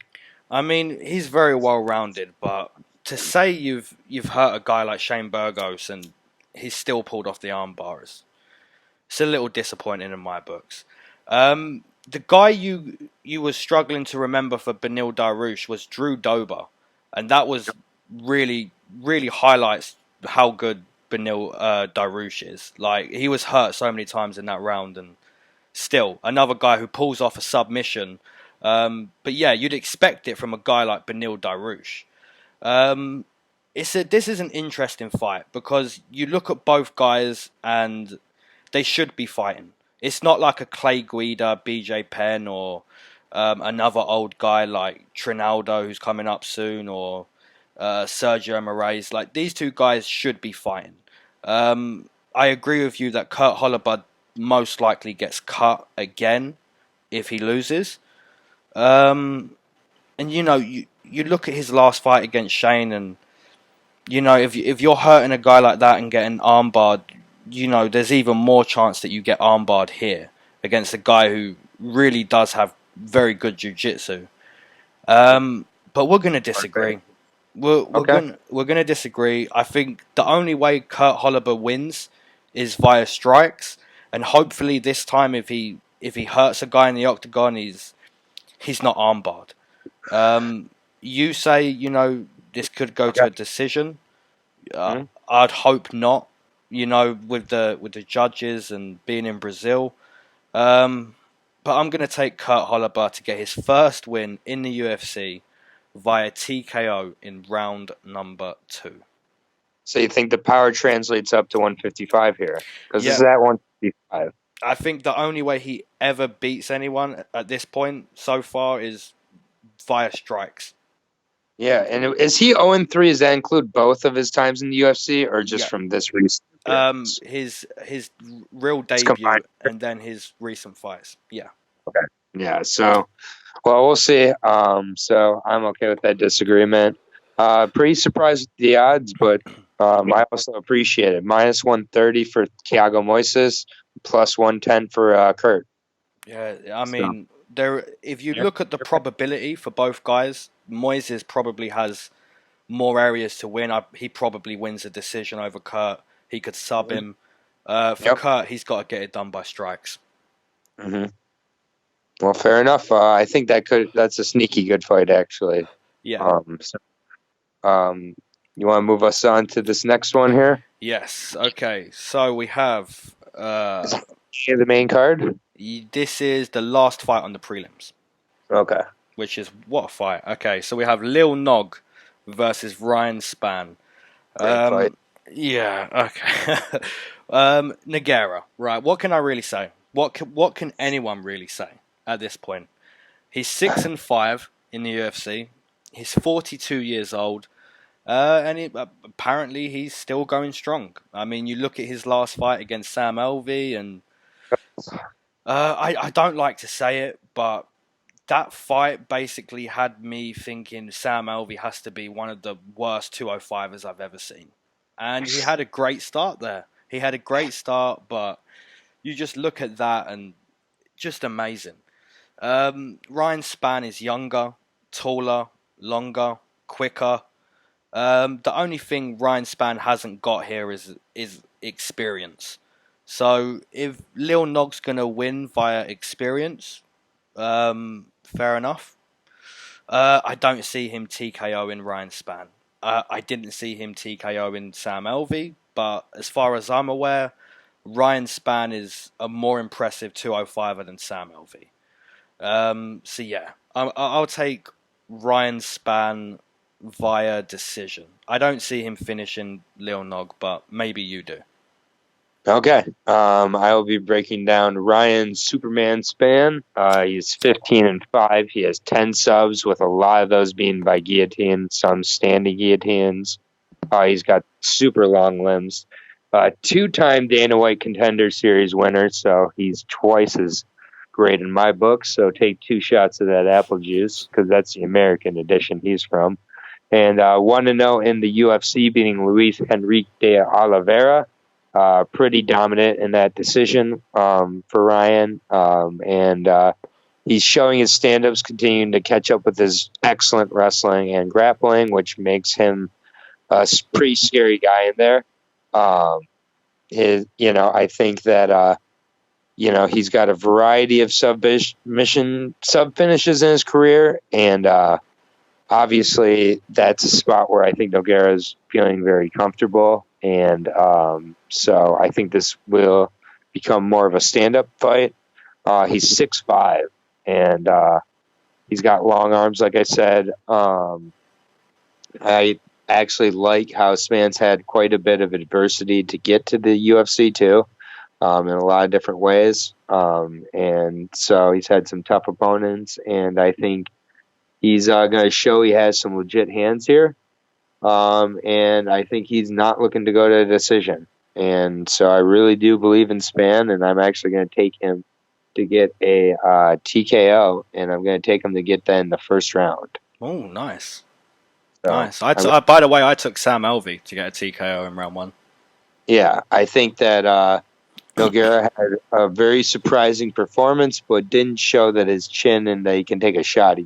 I mean, he's very well rounded, but to say you've hurt a guy like Shane Burgos and he's still pulled off the armbar, it's a little disappointing in my books. The guy you were struggling to remember for Benil Dariush was Drew Dober, and that was really, really highlights how good Benil Dariush is. He was hurt so many times in that round, and still another guy who pulls off a submission. But yeah, you'd expect it from a guy like Benil Dariush. This is an interesting fight because you look at both guys and they should be fighting. it's not like a Clay Guida, BJ Penn, or another old guy like Trinaldo who's coming up soon, or Sergio Moraes. Like, these two guys should be fighting. I agree with you that Kurt Holobaugh most likely gets cut again if he loses. And you look at his last fight against Shane, and if you're hurting a guy like that and getting armbarred, there's even more chance that you get armbarred here against a guy who really does have very good jiu-jitsu. But we're gonna disagree. We're gonna disagree. I think the only way Kurt Holobaugh wins is via strikes, and hopefully this time, if he hurts a guy in the octagon, he's not armbarred. You say this could go to a decision. I'd hope not. With the judges and being in Brazil. But I'm going to take Kurt Holobaugh to get his first win in the UFC via TKO in round number 2.
So you think the power translates up to 155 here? Because this is at 155.
I think the only way he ever beats anyone at this point so far is via strikes.
Yeah, and is he 0-3? Does that include both of his times in the UFC, or just from this recent?
His real debut and then his recent fights. Yeah.
Okay. Yeah. So, well, we'll see. So I'm okay with that disagreement. Pretty surprised with the odds, but I also appreciate it. -130 for Thiago Moises, +110 for Kurt.
Yeah, I mean, if you look at the probability for both guys, Moises probably has more areas to win. He probably wins a decision over Kurt. He could sub him. For Kurt, he's got to get it done by strikes.
Mm-hmm. Well, fair enough. I think that's a sneaky good fight, actually.
Yeah.
You want to move us on to this next one here?
Yes. Okay. So we have
the main card.
This is the last fight on the prelims.
Okay.
Which is what a fight. Okay. So we have Lil Nog versus Ryan Spann.
Great fight.
Yeah. Okay. Nogueira. Right. What can I really say? What can anyone really say at this point? He's 6-5 in the UFC. He's 42 years old. And apparently he's still going strong. I mean, you look at his last fight against Sam Alvey, and I don't like to say it, but that fight basically had me thinking Sam Alvey has to be one of the worst 205ers I've ever seen. And he had a great start there. He had a great start, but you just look at that and just amazing. Ryan Spann is younger, taller, longer, quicker. The only thing Ryan Spann hasn't got here is experience. So if Lil Nog's going to win via experience, fair enough. I don't see him TKO in Ryan Spann. I didn't see him TKO in Sam Alvey, but as far as I'm aware, Ryan Spann is a more impressive 205er than Sam Alvey. So yeah, I'll take Ryan Spann via decision. I don't see him finishing Lil Nog, but maybe you do.
Okay. I will be breaking down Ryan Superman Spann. He's 15-5. He has 10 subs, with a lot of those being by guillotine, some standing guillotines. He's got super long limbs. 2-time Dana White Contender Series winner, so he's twice as great in my book. So take 2 shots of that apple juice, because that's the American edition he's from. And 1-0 in the UFC, beating Luis Henrique de Oliveira. Pretty dominant in that decision for Ryan. And he's showing his stand-ups, continuing to catch up with his excellent wrestling and grappling, which makes him a pretty scary guy in there. I think that he's got a variety of submission sub finishes in his career, and obviously that's a spot where I think Nogueira is feeling very comfortable, and so I think this will become more of a stand-up fight. He's 6'5", and he's got long arms, like I said. I actually like how Spann's had quite a bit of adversity to get to the UFC too. in a lot of different ways. And so he's had some tough opponents, and I think he's going to show he has some legit hands here. And I think he's not looking to go to a decision. And so I really do believe in Spann, and I'm actually going to take him to get a TKO, and I'm going to take him to get that in the first round.
Oh, nice.
So,
Nice. By the way, I took Sam Alvey to get a TKO in round 1.
yeah, I think that Nogueira had a very surprising performance, but didn't show that his chin and that he can take a shot.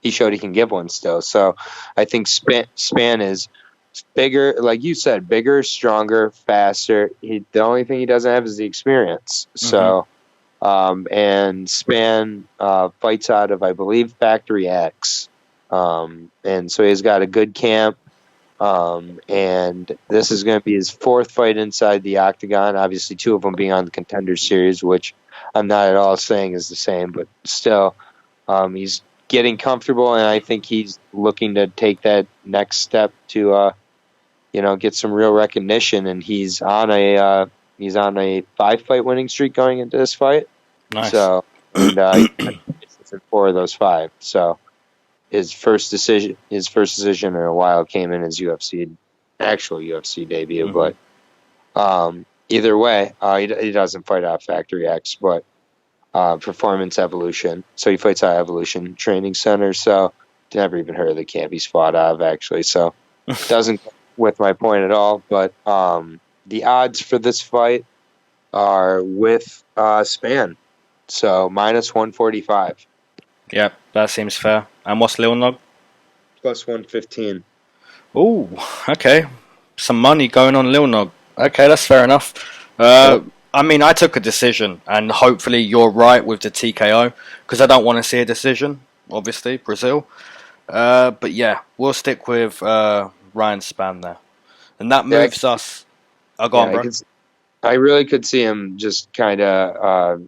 He showed he can give one still. So I think Spann is bigger, like you said, bigger, stronger, faster. The only thing he doesn't have is the experience. So, and Spann fights out of, I believe, Factory X. And so he's got a good camp. And this is going to be his 4th fight inside the octagon. Obviously, 2 of them being on the Contender Series, which I'm not at all saying is the same, but still, he's getting comfortable, and I think he's looking to take that next step to, get some real recognition. And he's on a 5-fight winning streak going into this fight.
Nice.
So, and he's in 4 of those 5. So. His first decision in a while came in his actual UFC debut. But either way, he doesn't fight out Factory X, but Performance Evolution. So he fights out Evolution Training Center. So never even heard of the camp he's fought out of, actually. So doesn't go with my point at all. But the odds for this fight are with Spann. So minus 145.
Yep, that seems fair. And what's Lil Nog?
Plus 115.
Ooh, okay. Some money going on Lil Nog. Okay, that's fair enough. I mean, I took a decision, and hopefully you're right with the TKO, because I don't want to see a decision, obviously, Brazil. But yeah, we'll stick with Ryan Spann there. And that moves us... Oh, go on, bro.
I really could see him just kind of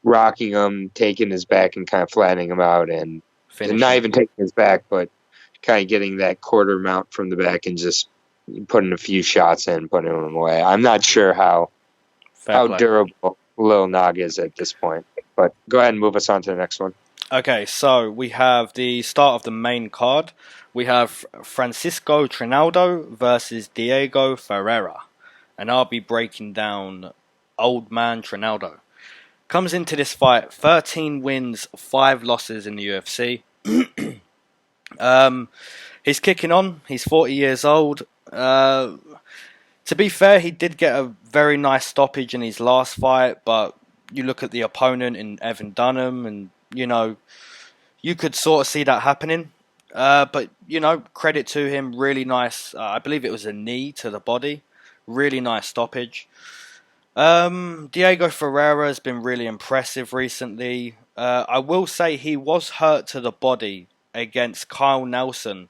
rocking him, taking his back and kind of flattening him out, and not even taking his back, but kind of getting that quarter mount from the back and just putting a few shots in, putting him away. I'm not sure how durable Lil Nog is at this point, but go ahead and move us on to the next one.
Okay, so we have the start of the main card. We have Francisco Trinaldo versus Diego Ferreira, and I'll be breaking down old man Trinaldo. Comes into this fight, 13 wins, 5 losses in the UFC. He's kicking on. He's 40 years old. To be fair, he did get a very nice stoppage in his last fight, but you look at the opponent in Evan Dunham, and, you could sort of see that happening. But, credit to him, really nice. I believe it was a knee to the body. Really nice stoppage. Diego Ferreira has been really impressive recently. I will say he was hurt to the body against Kyle Nelson,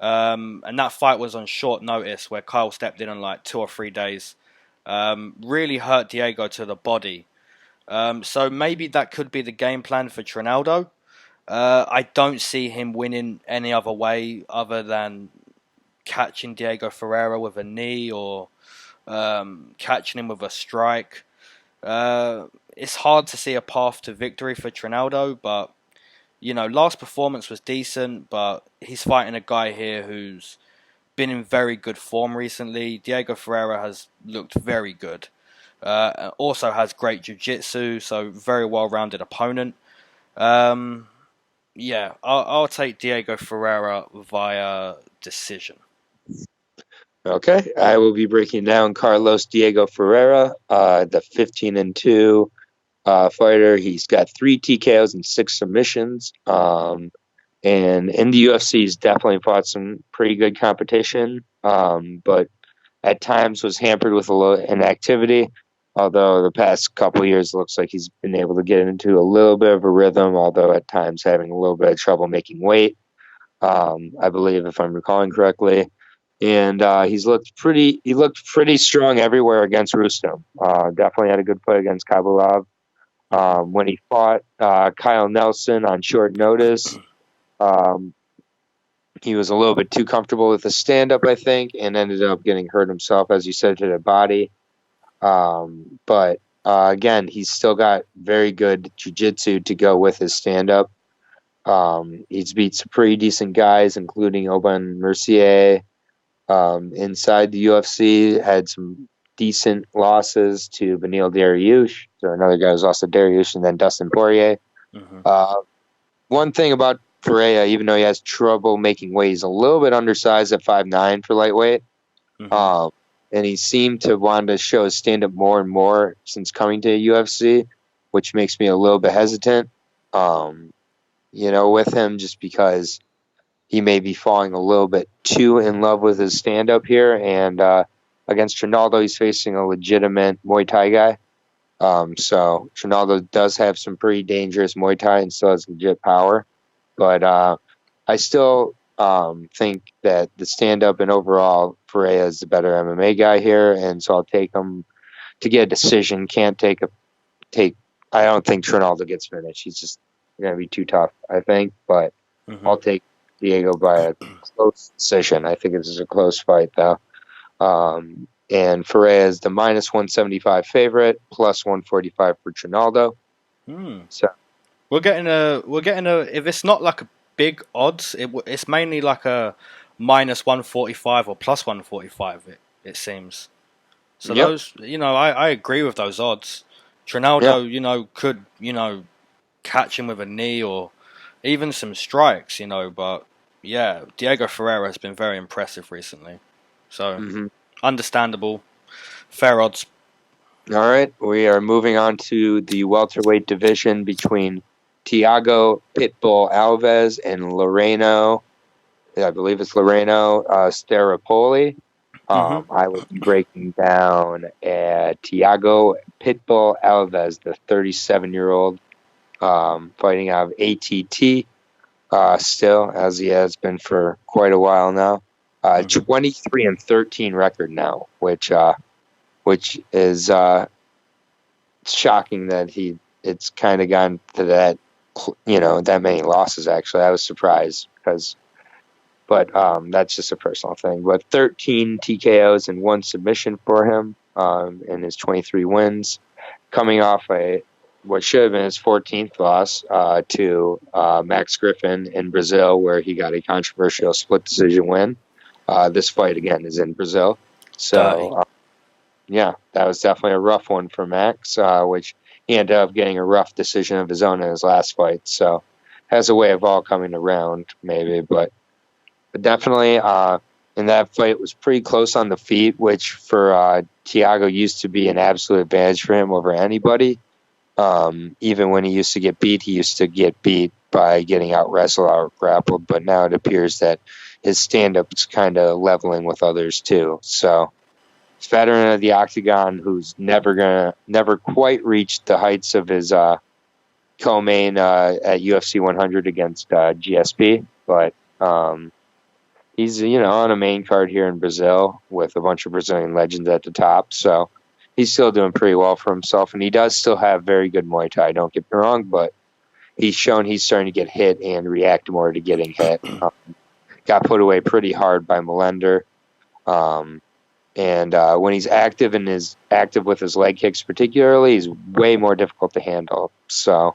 and that fight was on short notice where Kyle stepped in on like 2 or 3 days. Really hurt Diego to the body. So maybe that could be the game plan for Trinaldo. I don't see him winning any other way other than catching Diego Ferreira with a knee or catching him with a strike. It's hard to see a path to victory for Trinaldo, but last performance was decent, but he's fighting a guy here who's been in very good form recently. Diego Ferreira has looked very good. Also has great jiu-jitsu, so very well-rounded opponent. Yeah, I'll take Diego Ferreira via decision.
Okay, I will be breaking down Carlos Diego Ferreira, the 15-2 fighter. He's got 3 TKOs and 6 submissions. And in the UFC, he's definitely fought some pretty good competition, but at times was hampered with a little inactivity. Although the past couple of years, it looks like he's been able to get into a little bit of a rhythm, although at times having a little bit of trouble making weight, I believe, if I'm recalling correctly. And he looked pretty strong everywhere against Rustam. Definitely had a good fight against Kabulov. When he fought Kyle Nelson on short notice, he was a little bit too comfortable with the stand-up, I think, and ended up getting hurt himself, as you said, to the body. But again, he's still got very good jiu-jitsu to go with his stand-up. He's beat some pretty decent guys, including Oban Mercier. Inside the UFC, had some decent losses to Beneil Dariush, so another guy who's lost to Dariush, and then Dustin Poirier. One thing about Correia, even though he has trouble making weight, he's a little bit undersized at 5'9" for lightweight. And he seemed to want to show his stand-up more and more since coming to UFC, which makes me a little bit hesitant, with him, just because he may be falling a little bit too in love with his stand-up here. And against Trinaldo, he's facing a legitimate Muay Thai guy. So Trinaldo does have some pretty dangerous Muay Thai and still has legit power. But I still think that the stand-up and overall, Ferreira is the better MMA guy here. And so I'll take him to get a decision. Can't take. I don't think Trinaldo gets finished. He's just going to be too tough, I think. But I'll take Diego by a close decision. I think this is a close fight, though. And Ferreira is the -175 favorite, +145 for Trinaldo. So
we're getting a. If it's not like a big odds, it's mainly like a -145 or +145. It seems. So those, I agree with those odds. Trinaldo, could catch him with a knee or even some strikes, but yeah, Diego Ferreira has been very impressive recently. So, understandable. Fair odds.
All right, we are moving on to the welterweight division between Thiago Pitbull Alves and Loreno. I believe it's Loreno Staropoli. I will be breaking down Thiago Pitbull Alves, the 37-year-old, fighting out of ATT. Still, as he has been for quite a while now. 23-13 record now, which is shocking that it's kind of gone to that, that many losses. Actually, I was surprised but that's just a personal thing. But 13 TKOs and 1 submission for him in his 23 wins, coming off what should have been his 14th loss to Max Griffin in Brazil, where he got a controversial split decision win. This fight, again, is in Brazil. So, that was definitely a rough one for Max, which he ended up getting a rough decision of his own in his last fight. So, has a way of all coming around, maybe. But definitely, in that fight, it was pretty close on the feet, which for Thiago used to be an absolute advantage for him over anybody. Even when he used to get beat by getting out-wrestled, out-grappled, but now it appears that his stand-up is kind of leveling with others too. So, it's veteran of the Octagon who's never quite reached the heights of his co-main at UFC 100 against GSP, but he's on a main card here in Brazil with a bunch of Brazilian legends at the top, so he's still doing pretty well for himself, and he does still have very good Muay Thai, don't get me wrong, but he's shown he's starting to get hit and react more to getting hit. Got put away pretty hard by Melender. And when he's active and is active with his leg kicks particularly, he's way more difficult to handle. So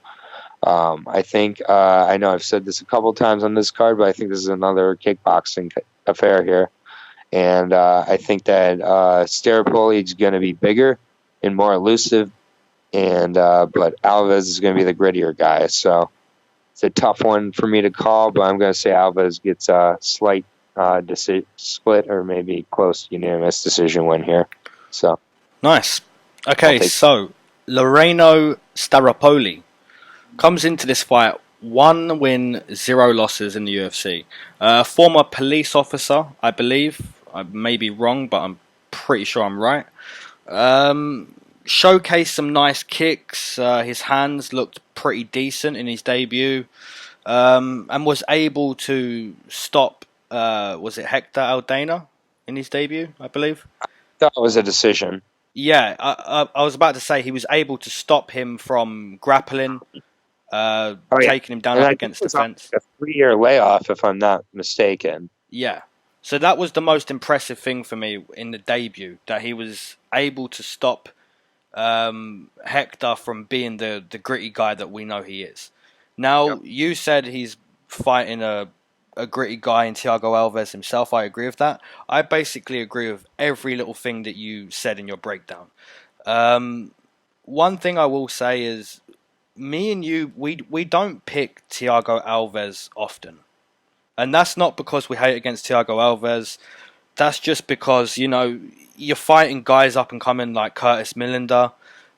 I think, I know I've said this a couple times on this card, but I think this is another kickboxing affair here. And I think that Staropoli is going to be bigger and more elusive, and but Alves is going to be the grittier guy. So it's a tough one for me to call, but I'm going to say Alves gets a slight split or maybe close unanimous decision win here. So
nice. Okay, so Loreno Staropoli comes into this fight 1 win, 0 losses in the UFC. Former police officer, I believe. I may be wrong, but I'm pretty sure I'm right. Showcased some nice kicks. His hands looked pretty decent in his debut. And was able to stop, was it Hector Aldana in his debut, I believe?
That was a decision.
Yeah, I was about to say he was able to stop him from grappling, taking him down up against the fence.
A 3-year layoff, if I'm not mistaken.
Yeah. So that was the most impressive thing for me in the debut, that he was able to stop Hector from being the gritty guy that we know he is. Now, you said he's fighting a gritty guy in Thiago Alves himself. I agree with that. I basically agree with every little thing that you said in your breakdown. One thing I will say is, me and you, we don't pick Thiago Alves often. And that's not because we hate against Thiago Alves. That's just because, you're fighting guys up and coming like Curtis Millender.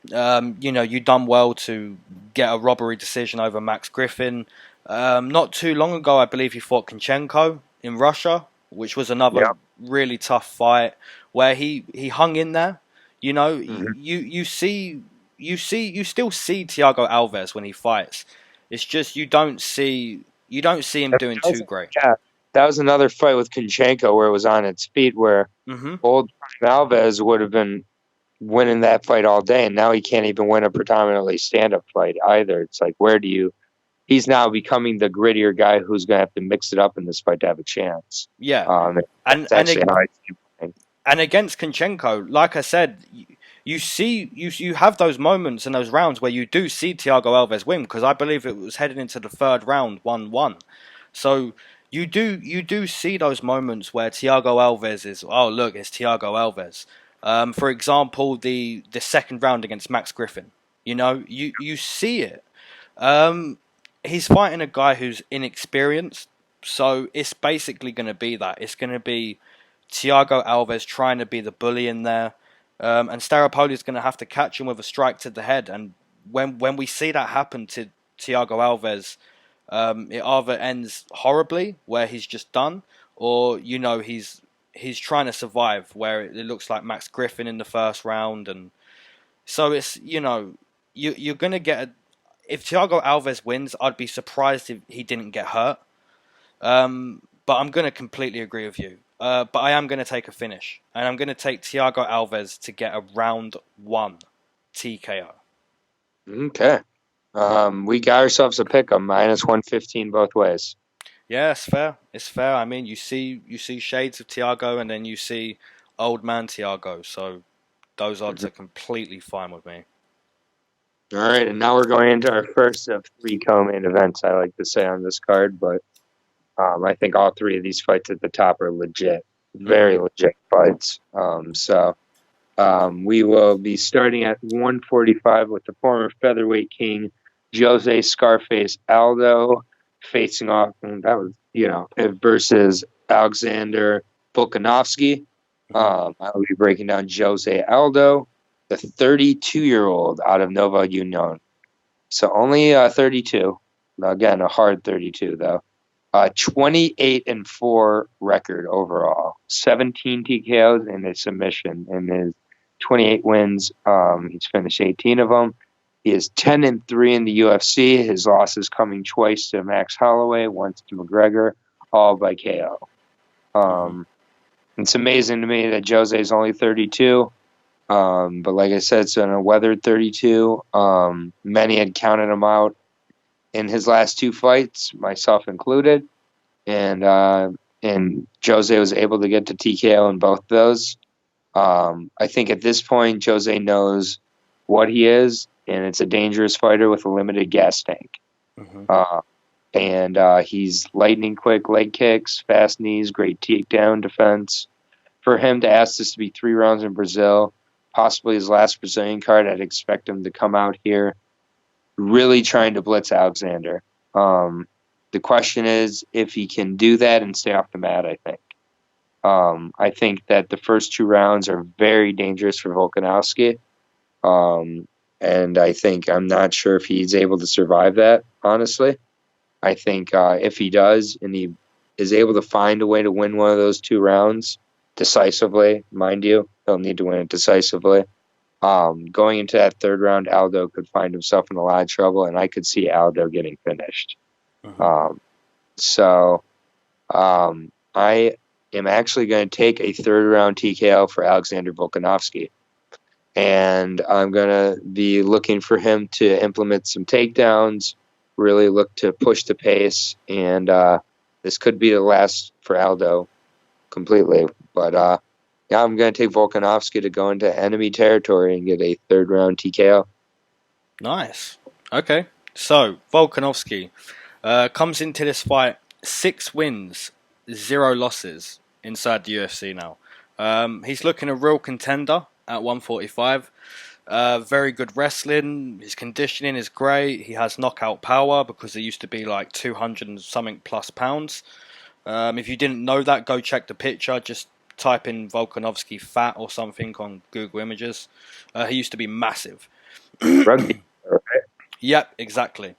You done well to get a robbery decision over Max Griffin. Not too long ago, I believe he fought Konchenko in Russia, which was another really tough fight where he hung in there. You still see Thiago Alves when he fights. It's just you don't see him doing too great.
Yeah, that was another fight with Konchenko where it was on its feet, where old Alves would have been winning that fight all day, and now he can't even win a predominantly stand-up fight either. It's like, he's now becoming the grittier guy who's going to have to mix it up in this fight to have a chance.
Yeah.
And
against Konchenko, like I said, you have those moments and those rounds where you do see Thiago Alves win, because I believe it was headed into the third round 1-1. So you do see those moments where Thiago Alves is, oh look, it's Thiago Alves. For example, the second round against Max Griffin. You see it. He's fighting a guy who's inexperienced, so it's basically going to be that. It's going to be Thiago Alves trying to be the bully in there, and Staropoli is going to have to catch him with a strike to the head. And when we see that happen to Thiago Alves, it either ends horribly, where he's just done, or he's trying to survive, where it looks like Max Griffin in the first round. And so it's you're going to get if Thiago Alves wins, I'd be surprised if he didn't get hurt. But I'm going to completely agree with you. But I am going to take a finish. And I'm going to take Thiago Alves to get a round 1 TKO.
Okay. We got ourselves a pick 'em, -115 both ways.
Yeah, it's fair. It's fair. I mean, you see shades of Thiago, and then you see old man Thiago. So those odds are completely fine with me.
All right, and now we're going into our first of 3 co-main events, I like to say, on this card. But I think all 3 of these fights at the top are legit, very legit fights. We will be starting at 145 with the former featherweight king, Jose Scarface Aldo, facing off, and that was, versus Alexander Volkanovski. I will be breaking down Jose Aldo, the 32-year-old out of Nova Union. So only 32. Again, a hard 32, though. 28-4 record overall. 17 TKOs and a submission in his 28 wins. He's finished 18 of them. He is 10-3 in the UFC. His losses coming twice to Max Holloway, once to McGregor, all by KO. It's amazing to me that Jose is only 32. But like I said, it's a weathered 32. Many had counted him out in his last 2 fights, myself included. And Jose was able to get to TKO in both of those. I think at this point, Jose knows what he is, and it's a dangerous fighter with a limited gas tank. He's lightning quick leg kicks, fast knees, great takedown defense. For him to ask this to be 3 rounds in Brazil, possibly his last Brazilian card, I'd expect him to come out here really trying to blitz Alexander. The question is if he can do that and stay off the mat, I think. I think that the first 2 rounds are very dangerous for Volkanovski. And I'm not sure if he's able to survive that, honestly. I think if he does, and he is able to find a way to win one of those 2 rounds decisively, mind you, he'll need to win it decisively. Going into that 3rd round, Aldo could find himself in a lot of trouble, and I could see Aldo getting finished. I am actually going to take a 3rd round TKO for Alexander Volkanovski. And I'm going to be looking for him to implement some takedowns, really look to push the pace, and this could be the last for Aldo completely. But Yeah, I'm going to take Volkanovski to go into enemy territory and get a third round TKO.
Nice. Okay. So, Volkanovski comes into this fight 6 wins, 0 losses inside the UFC now. He's looking a real contender at 145. Very good wrestling. His conditioning is great. He has knockout power because he used to be like 200 and something plus pounds. If you didn't know that, go check the picture. Just type in Volkanovski fat or something on Google Images. He used to be massive.
Rugby. Right?
Yep, exactly.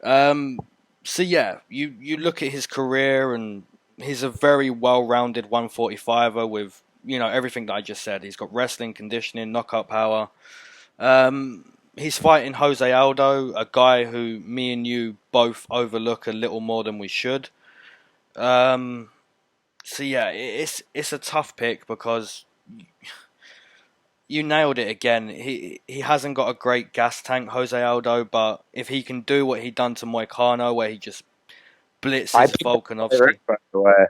So yeah, you look at his career and he's a very well-rounded 145er with, you know, everything that I just said. He's got wrestling, conditioning, knockout power. He's fighting Jose Aldo, a guy who me and you both overlook a little more than we should. So yeah, it's a tough pick because you nailed it again. He hasn't got a great gas tank, Jose Aldo, but if he can do what he done to Moicano, where he just blitzes Volkanovski.
Right, by the way.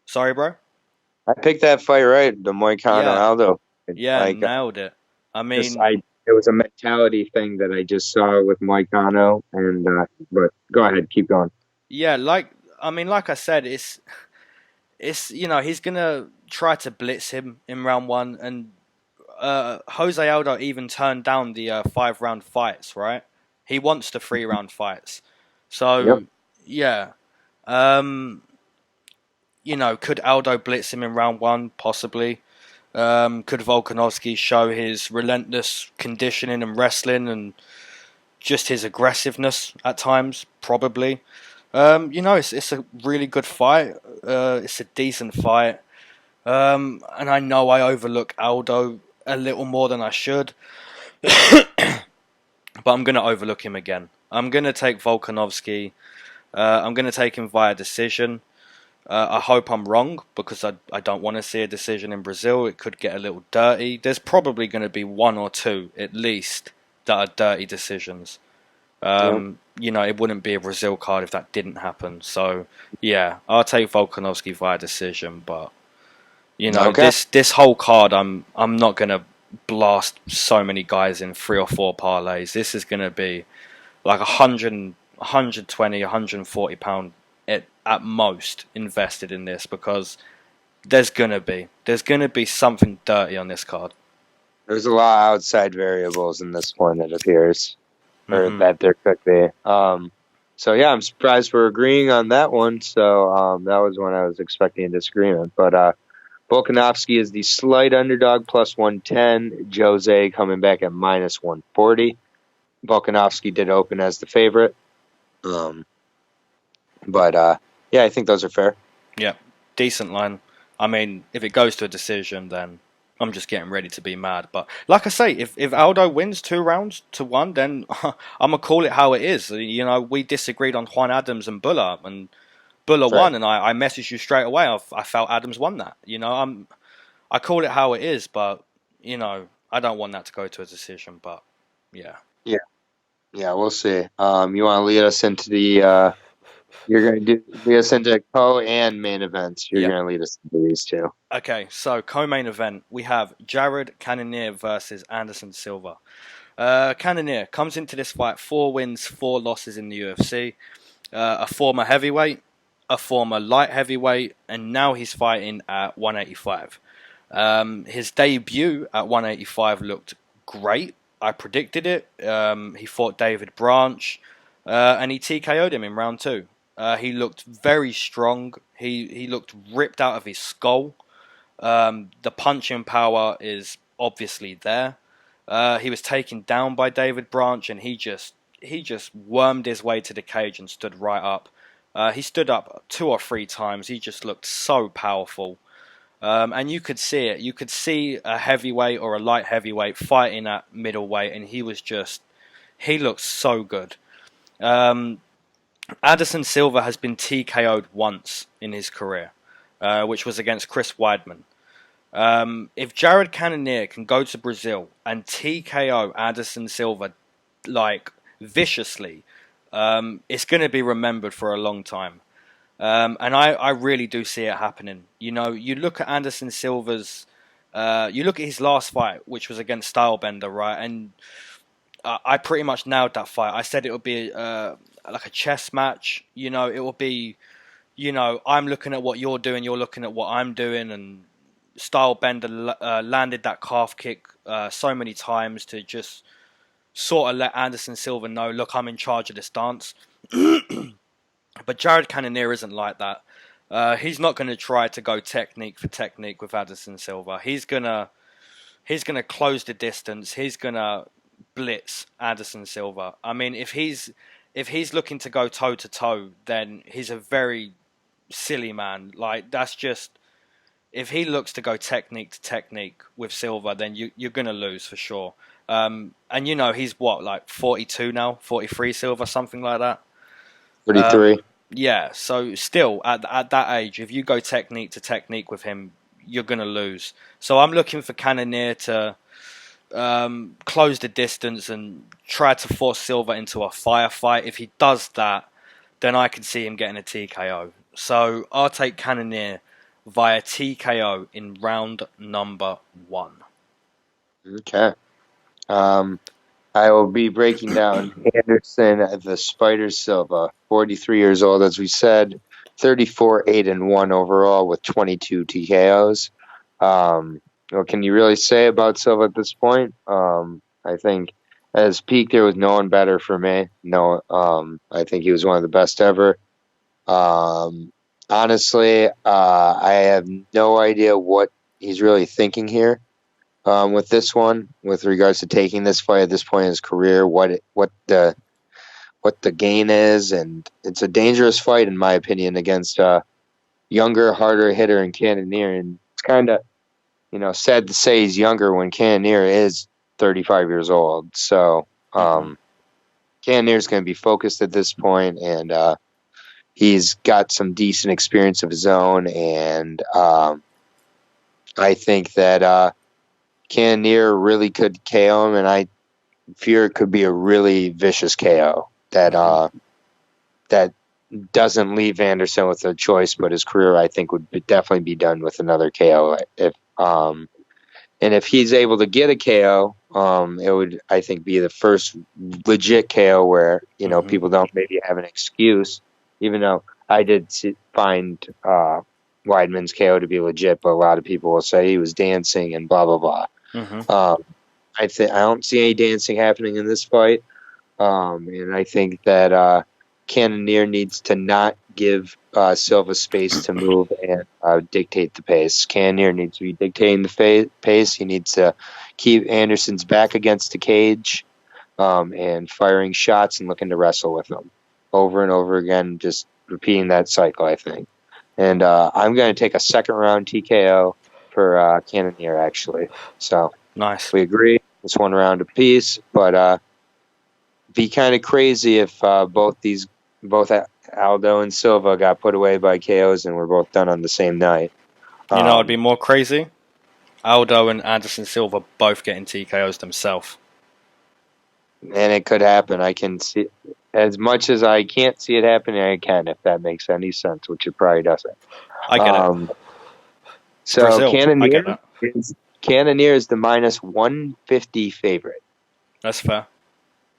Sorry, bro?
I picked that fight right, the Moicano Aldo.
Yeah, nailed it. I mean,
it was a mentality thing that I just saw with Moicano, and but go ahead, keep going.
Yeah, like I said, it's you know, he's gonna try to blitz him in round 1, and Jose Aldo even turned down the 5-round fights, right? He wants the 3-round fights. So, yeah. You know, could Aldo blitz him in round 1? Possibly. Could Volkanovski show his relentless conditioning and wrestling and just his aggressiveness at times? Probably. You know, it's a really good fight. It's a decent fight. And I know I overlook Aldo a little more than I should. But I'm going to overlook him again. I'm going to take Volkanovski. I'm going to take him via decision. I hope I'm wrong because I don't want to see a decision in Brazil. It could get a little dirty. There's probably going to be 1 or 2 at least that are dirty decisions. You know, it wouldn't be a Brazil card if that didn't happen. So, yeah, I'll take Volkanovski via decision. But, you know, this whole card, I'm not going to blast so many guys in 3 or 4 parlays. This is going to be like 100, 120, 140 pound at most invested in this because there's going to be something dirty on this card.
There's a lot of outside variables in this one, it appears, or that there could be. So yeah, I'm surprised we're agreeing on that one. So that was one I was expecting a disagreement. But Volkanovski is the slight underdog, plus 110. Jose coming back at minus 140. Volkanovski did open as the favorite. But yeah, I think those are fair.
Yeah, decent line. I mean, if it goes to a decision, then I'm just getting ready to be mad. But like I say, if Aldo wins 2 rounds to 1, then I'm going to call it how it is. You know, we disagreed on Juan Adams and Buller, and Buller won, and I messaged you straight away. I felt Adams won that. You know, I call it how it is, but, you know, I don't want that to go to a decision, but yeah.
Yeah, we'll see. You want to lead us into the... You're going to lead us into co and main events. You're going to lead us into these 2.
Okay, so co-main event, we have Jared Cannonier versus Anderson Silva. Cannonier comes into this fight 4 wins, 4 losses in the UFC. A former heavyweight, a former light heavyweight, and now he's fighting at 185. His debut at 185 looked great. I predicted it. He fought David Branch, and he TKO'd him in round 2. He looked very strong. He looked ripped out of his skull. The punching power is obviously there. He was taken down by David Branch, and he just wormed his way to the cage and stood right up. He stood up 2 or 3 times. He just looked so powerful. And you could see it. You could see a heavyweight or a light heavyweight fighting at middleweight, and he looked so good. Anderson Silva has been TKO'd once in his career, which was against Chris Weidman. If Jared Cannonier can go to Brazil and TKO Anderson Silva like viciously, it's going to be remembered for a long time. And I really do see it happening. You know, you look at Anderson Silva's You look at his last fight, which was against Stylebender, right? And I pretty much nailed that fight. I said it would be like a chess match. It will be, I'm looking at what you're doing, you're looking at what I'm doing, and Stylebender landed that calf kick so many times to just sort of let Anderson Silva know, look, I'm in charge of this dance. But Jared Cannonier isn't like that. He's not going to try to go technique for technique with Anderson Silva. He's gonna close the distance. He's gonna blitz Anderson Silva. I mean, if he's looking to go toe to toe, then he's a very silly man. Like, that's just, if he looks to go technique to technique with Silva, then you're gonna lose for sure. And he's what, like 42 now, 43 Silva, something like that.
43.
Yeah, so still at that age, if you go technique to technique with him, you're gonna lose. So I'm looking for Cannonier to close the distance and try to force Silva into a firefight. If he does that, then I can see him getting a TKO. So I'll take Cannonier via TKO in round number 1.
Okay. I will be breaking down Anderson the Spider Silva, 43 years old, as we said, 34, 8-1 overall with 22 TKOs. What can you really say about Silva at this point? I think as peak, there was no one better for me. No, I think he was one of the best ever. Honestly, I have no idea what he's really thinking here. With this one, with regards to taking this fight at this point in his career, what the gain is, and it's a dangerous fight in my opinion against a younger, harder hitter in Cannonier, and it's kind of sad to say he's younger when Cannonier is 35 years old. So Cannonier is going to be focused at this point, and he's got some decent experience of his own, and I think that Cannonier really could KO him, and I fear it could be a really vicious KO that doesn't leave Anderson with a choice, but his career, I think, would definitely be done with another KO. If he's able to get a KO, it would, I think, be the first legit KO where people don't maybe have an excuse, even though I did find Weidman's KO to be legit, but a lot of people will say he was dancing and blah blah blah. I don't see any dancing happening in this fight, and I think that Cannonier needs to not give Silva space to move and dictate the pace. Cannonier needs to be dictating the pace. He needs to keep Anderson's back against the cage and firing shots and looking to wrestle with him over and over again, just repeating that cycle, I think. And I'm going to take a second round TKO for Cannonier, actually. So
nice.
We agree. It's 1 round apiece, but be kind of crazy if both Aldo and Silva got put away by KOs and were both done on the same night.
It'd be more crazy. Aldo and Anderson Silva both getting TKOs themselves.
And it could happen. I can see, as much as I can't see it happening, I can, if that makes any sense, which it probably doesn't.
I get it.
So
Brazil, I get that.
Cannonier is the -150 favorite.
That's fair.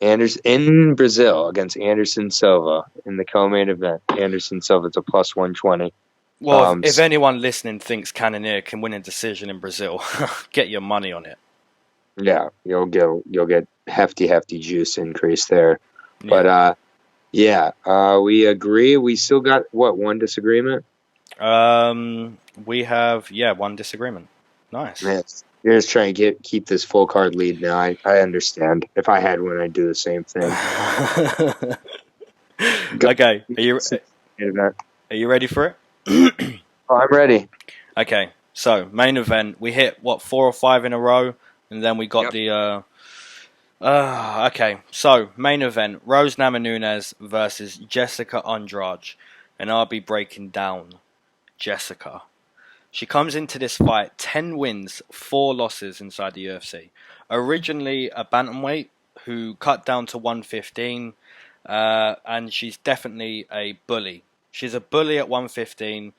In Brazil against Anderson Silva in the co-main event. Anderson Silva's a +120.
Well, if anyone listening thinks Cannonier can win a decision in Brazil, get your money on it.
Yeah, you'll get hefty juice increase there. Yeah. But we agree. We still got one disagreement?
We have one disagreement. Nice.
Yes. You're just trying to keep this full card lead now. I understand. If I had one, I'd do the same thing.
Okay. Are you ready for it?
Oh, I'm ready.
Okay. So, main event. We hit, 4 or 5 in a row? And then we got the... okay. So, main event. Rose Namajunas versus Jessica Andrade. And I'll be breaking down Jessica. She comes into this fight 10 wins, 4 losses inside the UFC. Originally a bantamweight who cut down to 115, and she's definitely a bully. She's a bully at 115.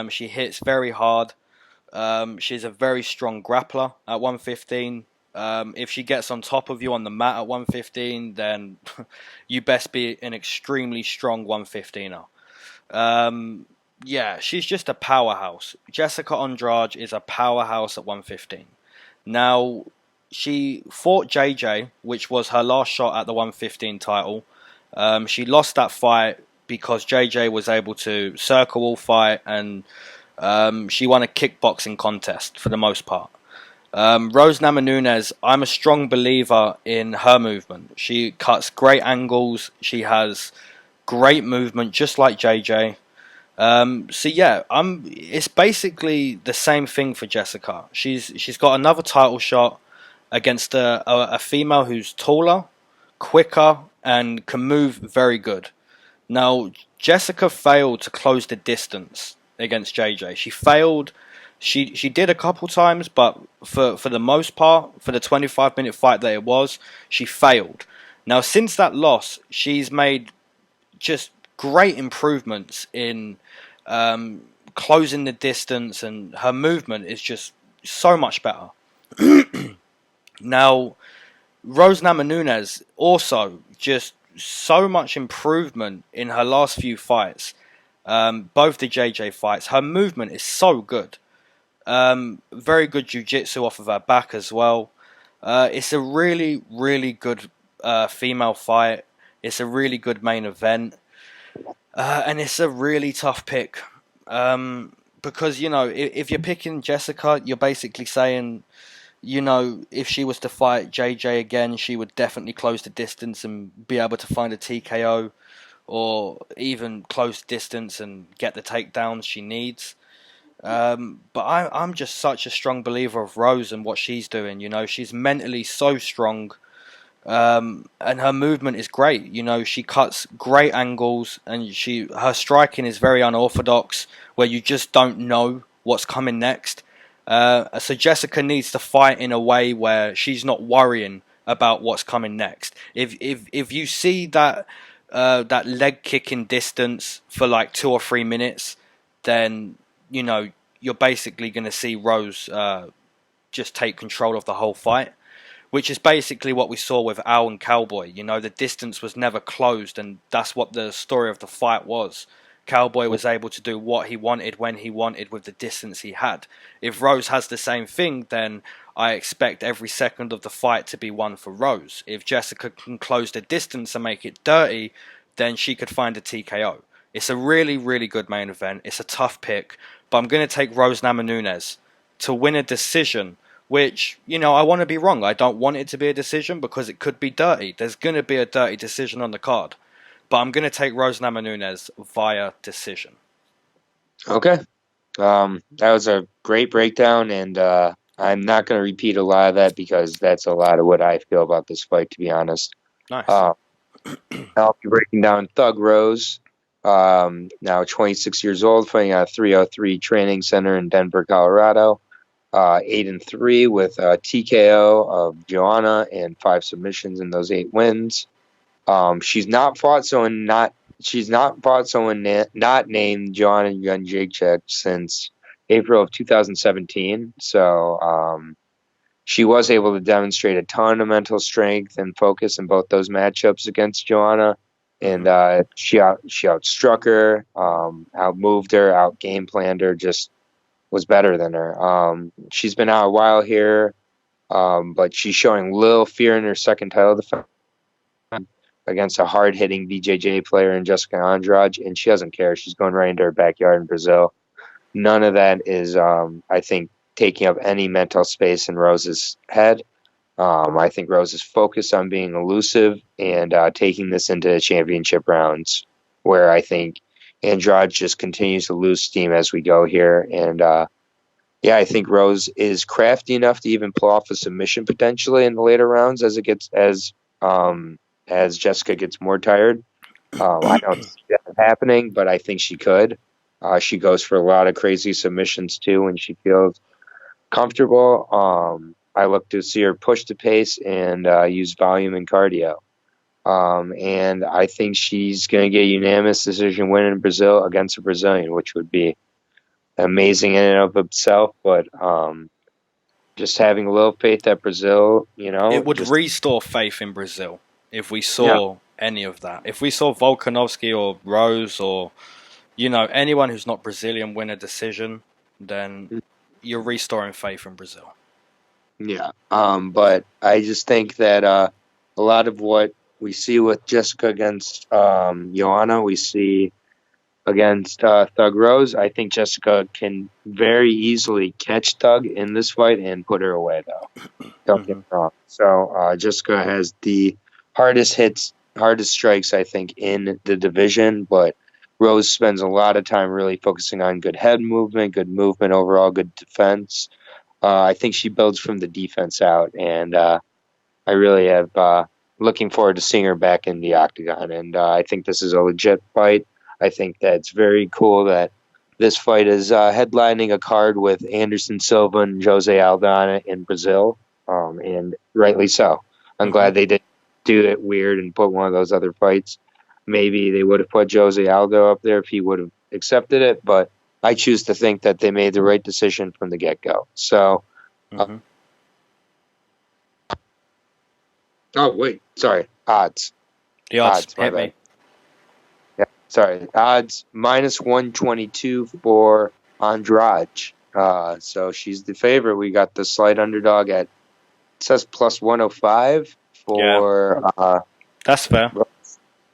She hits very hard. She's a very strong grappler at 115. If she gets on top of you on the mat at 115, then you best be an extremely strong 115er. Yeah, she's just a powerhouse. Jessica Andrade is a powerhouse at 115. Now, she fought JJ, which was her last shot at the 115 title. She lost that fight because JJ was able to circle all fight, and she won a kickboxing contest for the most part. Rose Namajunas, I'm a strong believer in her movement. She cuts great angles. She has great movement, just like JJ. So yeah, it's basically the same thing for Jessica. She's got another title shot against a female who's taller, quicker, and can move very good. Now, Jessica failed to close the distance against JJ. She failed. She did a couple times, but for the most part, for the 25-minute fight that it was, she failed. Now, since that loss, she's made just great improvements in closing the distance, and her movement is just so much better. Now, Rose Namajunas also just so much improvement in her last few fights. Both the JJ fights, her movement is so good. Very good jiu-jitsu off of her back as well. It's a really, really good female fight. It's a really good main event. And it's a really tough pick. Because, you know, if you're picking Jessica, you're basically saying, you know, if she was to fight JJ again, she would definitely close the distance and be able to find a TKO, or even close distance and get the takedowns she needs. But I'm just such a strong believer of Rose and what she's doing. You know, she's mentally so strong, and her movement is great. You know, she cuts great angles, and her striking is very unorthodox, where you just don't know what's coming next. So Jessica needs to fight in a way where she's not worrying about what's coming next. If you see that that leg kicking distance for like 2 or 3 minutes, then you know you're basically going to see Rose just take control of the whole fight, which is basically what we saw with Al and Cowboy. You know, the distance was never closed, and that's what the story of the fight was. Cowboy was able to do what he wanted when he wanted with the distance he had. If Rose has the same thing, then I expect every second of the fight to be won for Rose. If Jessica can close the distance and make it dirty, then she could find a TKO. It's a really, really good main event. It's a tough pick, but I'm going to take Rose Namajunas to win a decision, which, you know, I want to be wrong. I don't want it to be a decision because it could be dirty. There's going to be a dirty decision on the card. But I'm going to take Rose Namajunas via decision.
Okay. That was a great breakdown, and I'm not going to repeat a lot of that because that's a lot of what I feel about this fight, to be honest.
Nice.
I'll be breaking down Thug Rose, now 26 years old, fighting at a 303 training center in Denver, Colorado. 8-3 with a TKO of Joanna and 5 submissions in those 8 wins. She's not fought someone not named Joanna Jędrzejczyk since April of 2017. So she was able to demonstrate a ton of mental strength and focus in both those matchups against Joanna, and she outstruck her, outmoved her, out game planned her, just was better than her. She's been out a while here, but she's showing little fear in her second title defense against a hard-hitting BJJ player in Jessica Andrade, and she doesn't care. She's going right into her backyard in Brazil. None of that is, I think, taking up any mental space in Rose's head. I think Rose is focused on being elusive and taking this into the championship rounds, where I think Andrade just continues to lose steam as we go here. And, yeah, I think Rose is crafty enough to even pull off a submission potentially in the later rounds as Jessica gets more tired. I don't see that happening, but I think she could. She goes for a lot of crazy submissions too when she feels comfortable. I look to see her push the pace and use volume and cardio. And I think she's going to get a unanimous decision win in Brazil against a Brazilian, which would be amazing in and of itself, but just having a little faith that Brazil,
It would
just
restore faith in Brazil if we
yeah,
saw any of that. If we saw Volkanovski or Rose or anyone who's not Brazilian win a decision, then you're restoring faith in Brazil.
yeah. But I just think that a lot of what we see with Jessica against Joanna, we see against Thug Rose. I think Jessica can very easily catch Thug in this fight and put her away, though. Don't get me wrong. So Jessica has the hardest strikes, I think, in the division, but Rose spends a lot of time really focusing on good head movement, good movement overall, good defense. I think she builds from the defense out, and I really have looking forward to seeing her back in the octagon. And I think this is a legit fight. I think that it's very cool that this fight is headlining a card with Anderson Silva and Jose Aldana in Brazil, and rightly so. I'm glad they didn't do it weird and put one of those other fights. Maybe they would have put Jose Aldo up there if he would have accepted it, but I choose to think that they made the right decision from the get-go. So, oh, wait, sorry, odds.
The odds
my
hit
bad.
me.
Yeah, sorry. Odds -122 for Andrade. So she's the favorite. We got the slight underdog at, it says +105 for.
That's fair.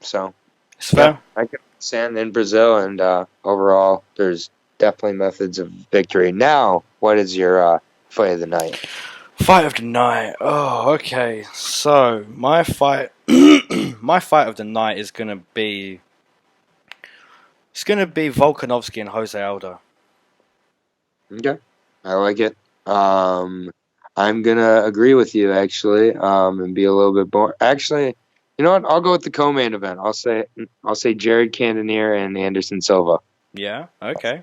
So
It's fair.
I can understand in Brazil, and overall, there's definitely methods of victory. Now, what is your fight of the night?
Fight of the night. Oh, okay. So my fight, my fight of the night is gonna be. It's gonna be Volkanovski and Jose Aldo.
Okay, I like it. I'm gonna agree with you actually, and be a little bit more. Actually, you know what? I'll go with the co-main event. I'll say Jared Cannonier and Anderson Silva.
Yeah. Okay.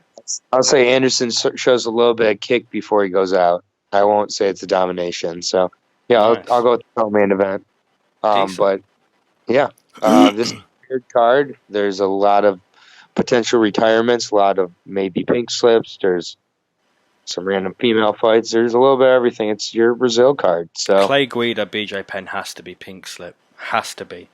I'll say Anderson shows a little bit of kick before he goes out. I won't say it's a domination. So yeah,
Nice.
I'll go with the co-main event. But yeah, this weird card. There's a lot of potential retirements, a lot of maybe pink slips. There's some random female fights. There's a little bit of everything. It's your Brazil card. So
Clay Guida, BJ Penn has to be pink slip. Has to be.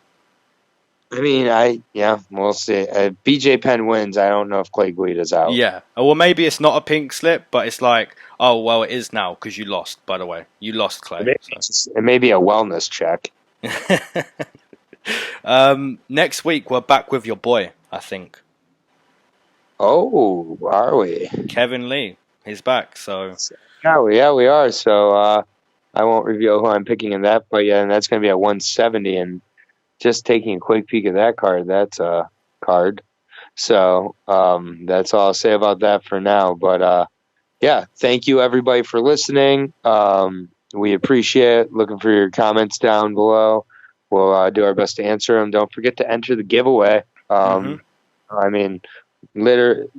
I mean, we'll see. If BJ Penn wins, I don't know if Clay Guida's out.
Yeah. Well, maybe it's not a pink slip, but it's like, oh well, it is now because you lost. By the way, you lost, Clay.
It may be a wellness check.
Next week we're back with your boy. I think.
Oh, are we?
Kevin Lee. He's back. So
yeah, we are. So I won't reveal who I'm picking in that fight yet, and that's going to be at 170. And just taking a quick peek at that card, that's a card. So that's all I'll say about that for now. But yeah, thank you everybody for listening. We appreciate it. Looking for your comments down below. We'll do our best to answer them. Don't forget to enter the giveaway. I mean,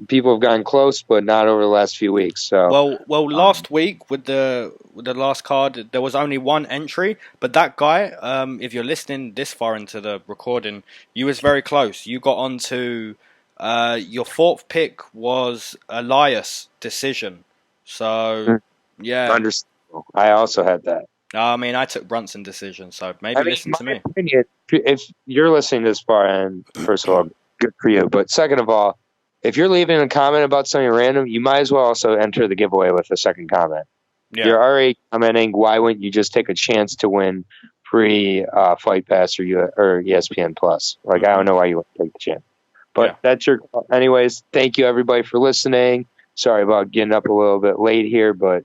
people have gotten close, but not over the last few weeks. So
well, last week with the last card, there was only one entry, but that guy, if you're listening this far into the recording, you was very close. You got onto your fourth pick was Elias decision. So yeah,
understandable. I also had that.
I mean, I took Brunson decision, so maybe listen to me.
Opinion, if you're listening this far, and first of all, good for you. But second of all, if you're leaving a comment about something random, you might as well also enter the giveaway with a second comment. Yeah. You're already commenting. Why wouldn't you just take a chance to win free Fight Pass or ESPN Plus? Like, I don't know why you wouldn't take the chance. But that's your call. Anyways, thank you everybody for listening. Sorry about getting up a little bit late here, but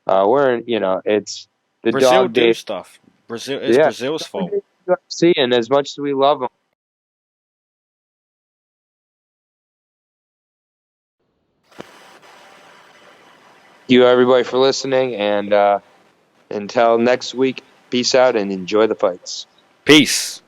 it's the
Brazil
dog day
stuff. It's Brazil's fault.
UFC, and as much as we love them. Thank you everybody for listening, and until next week, peace out and enjoy the fights.
Peace.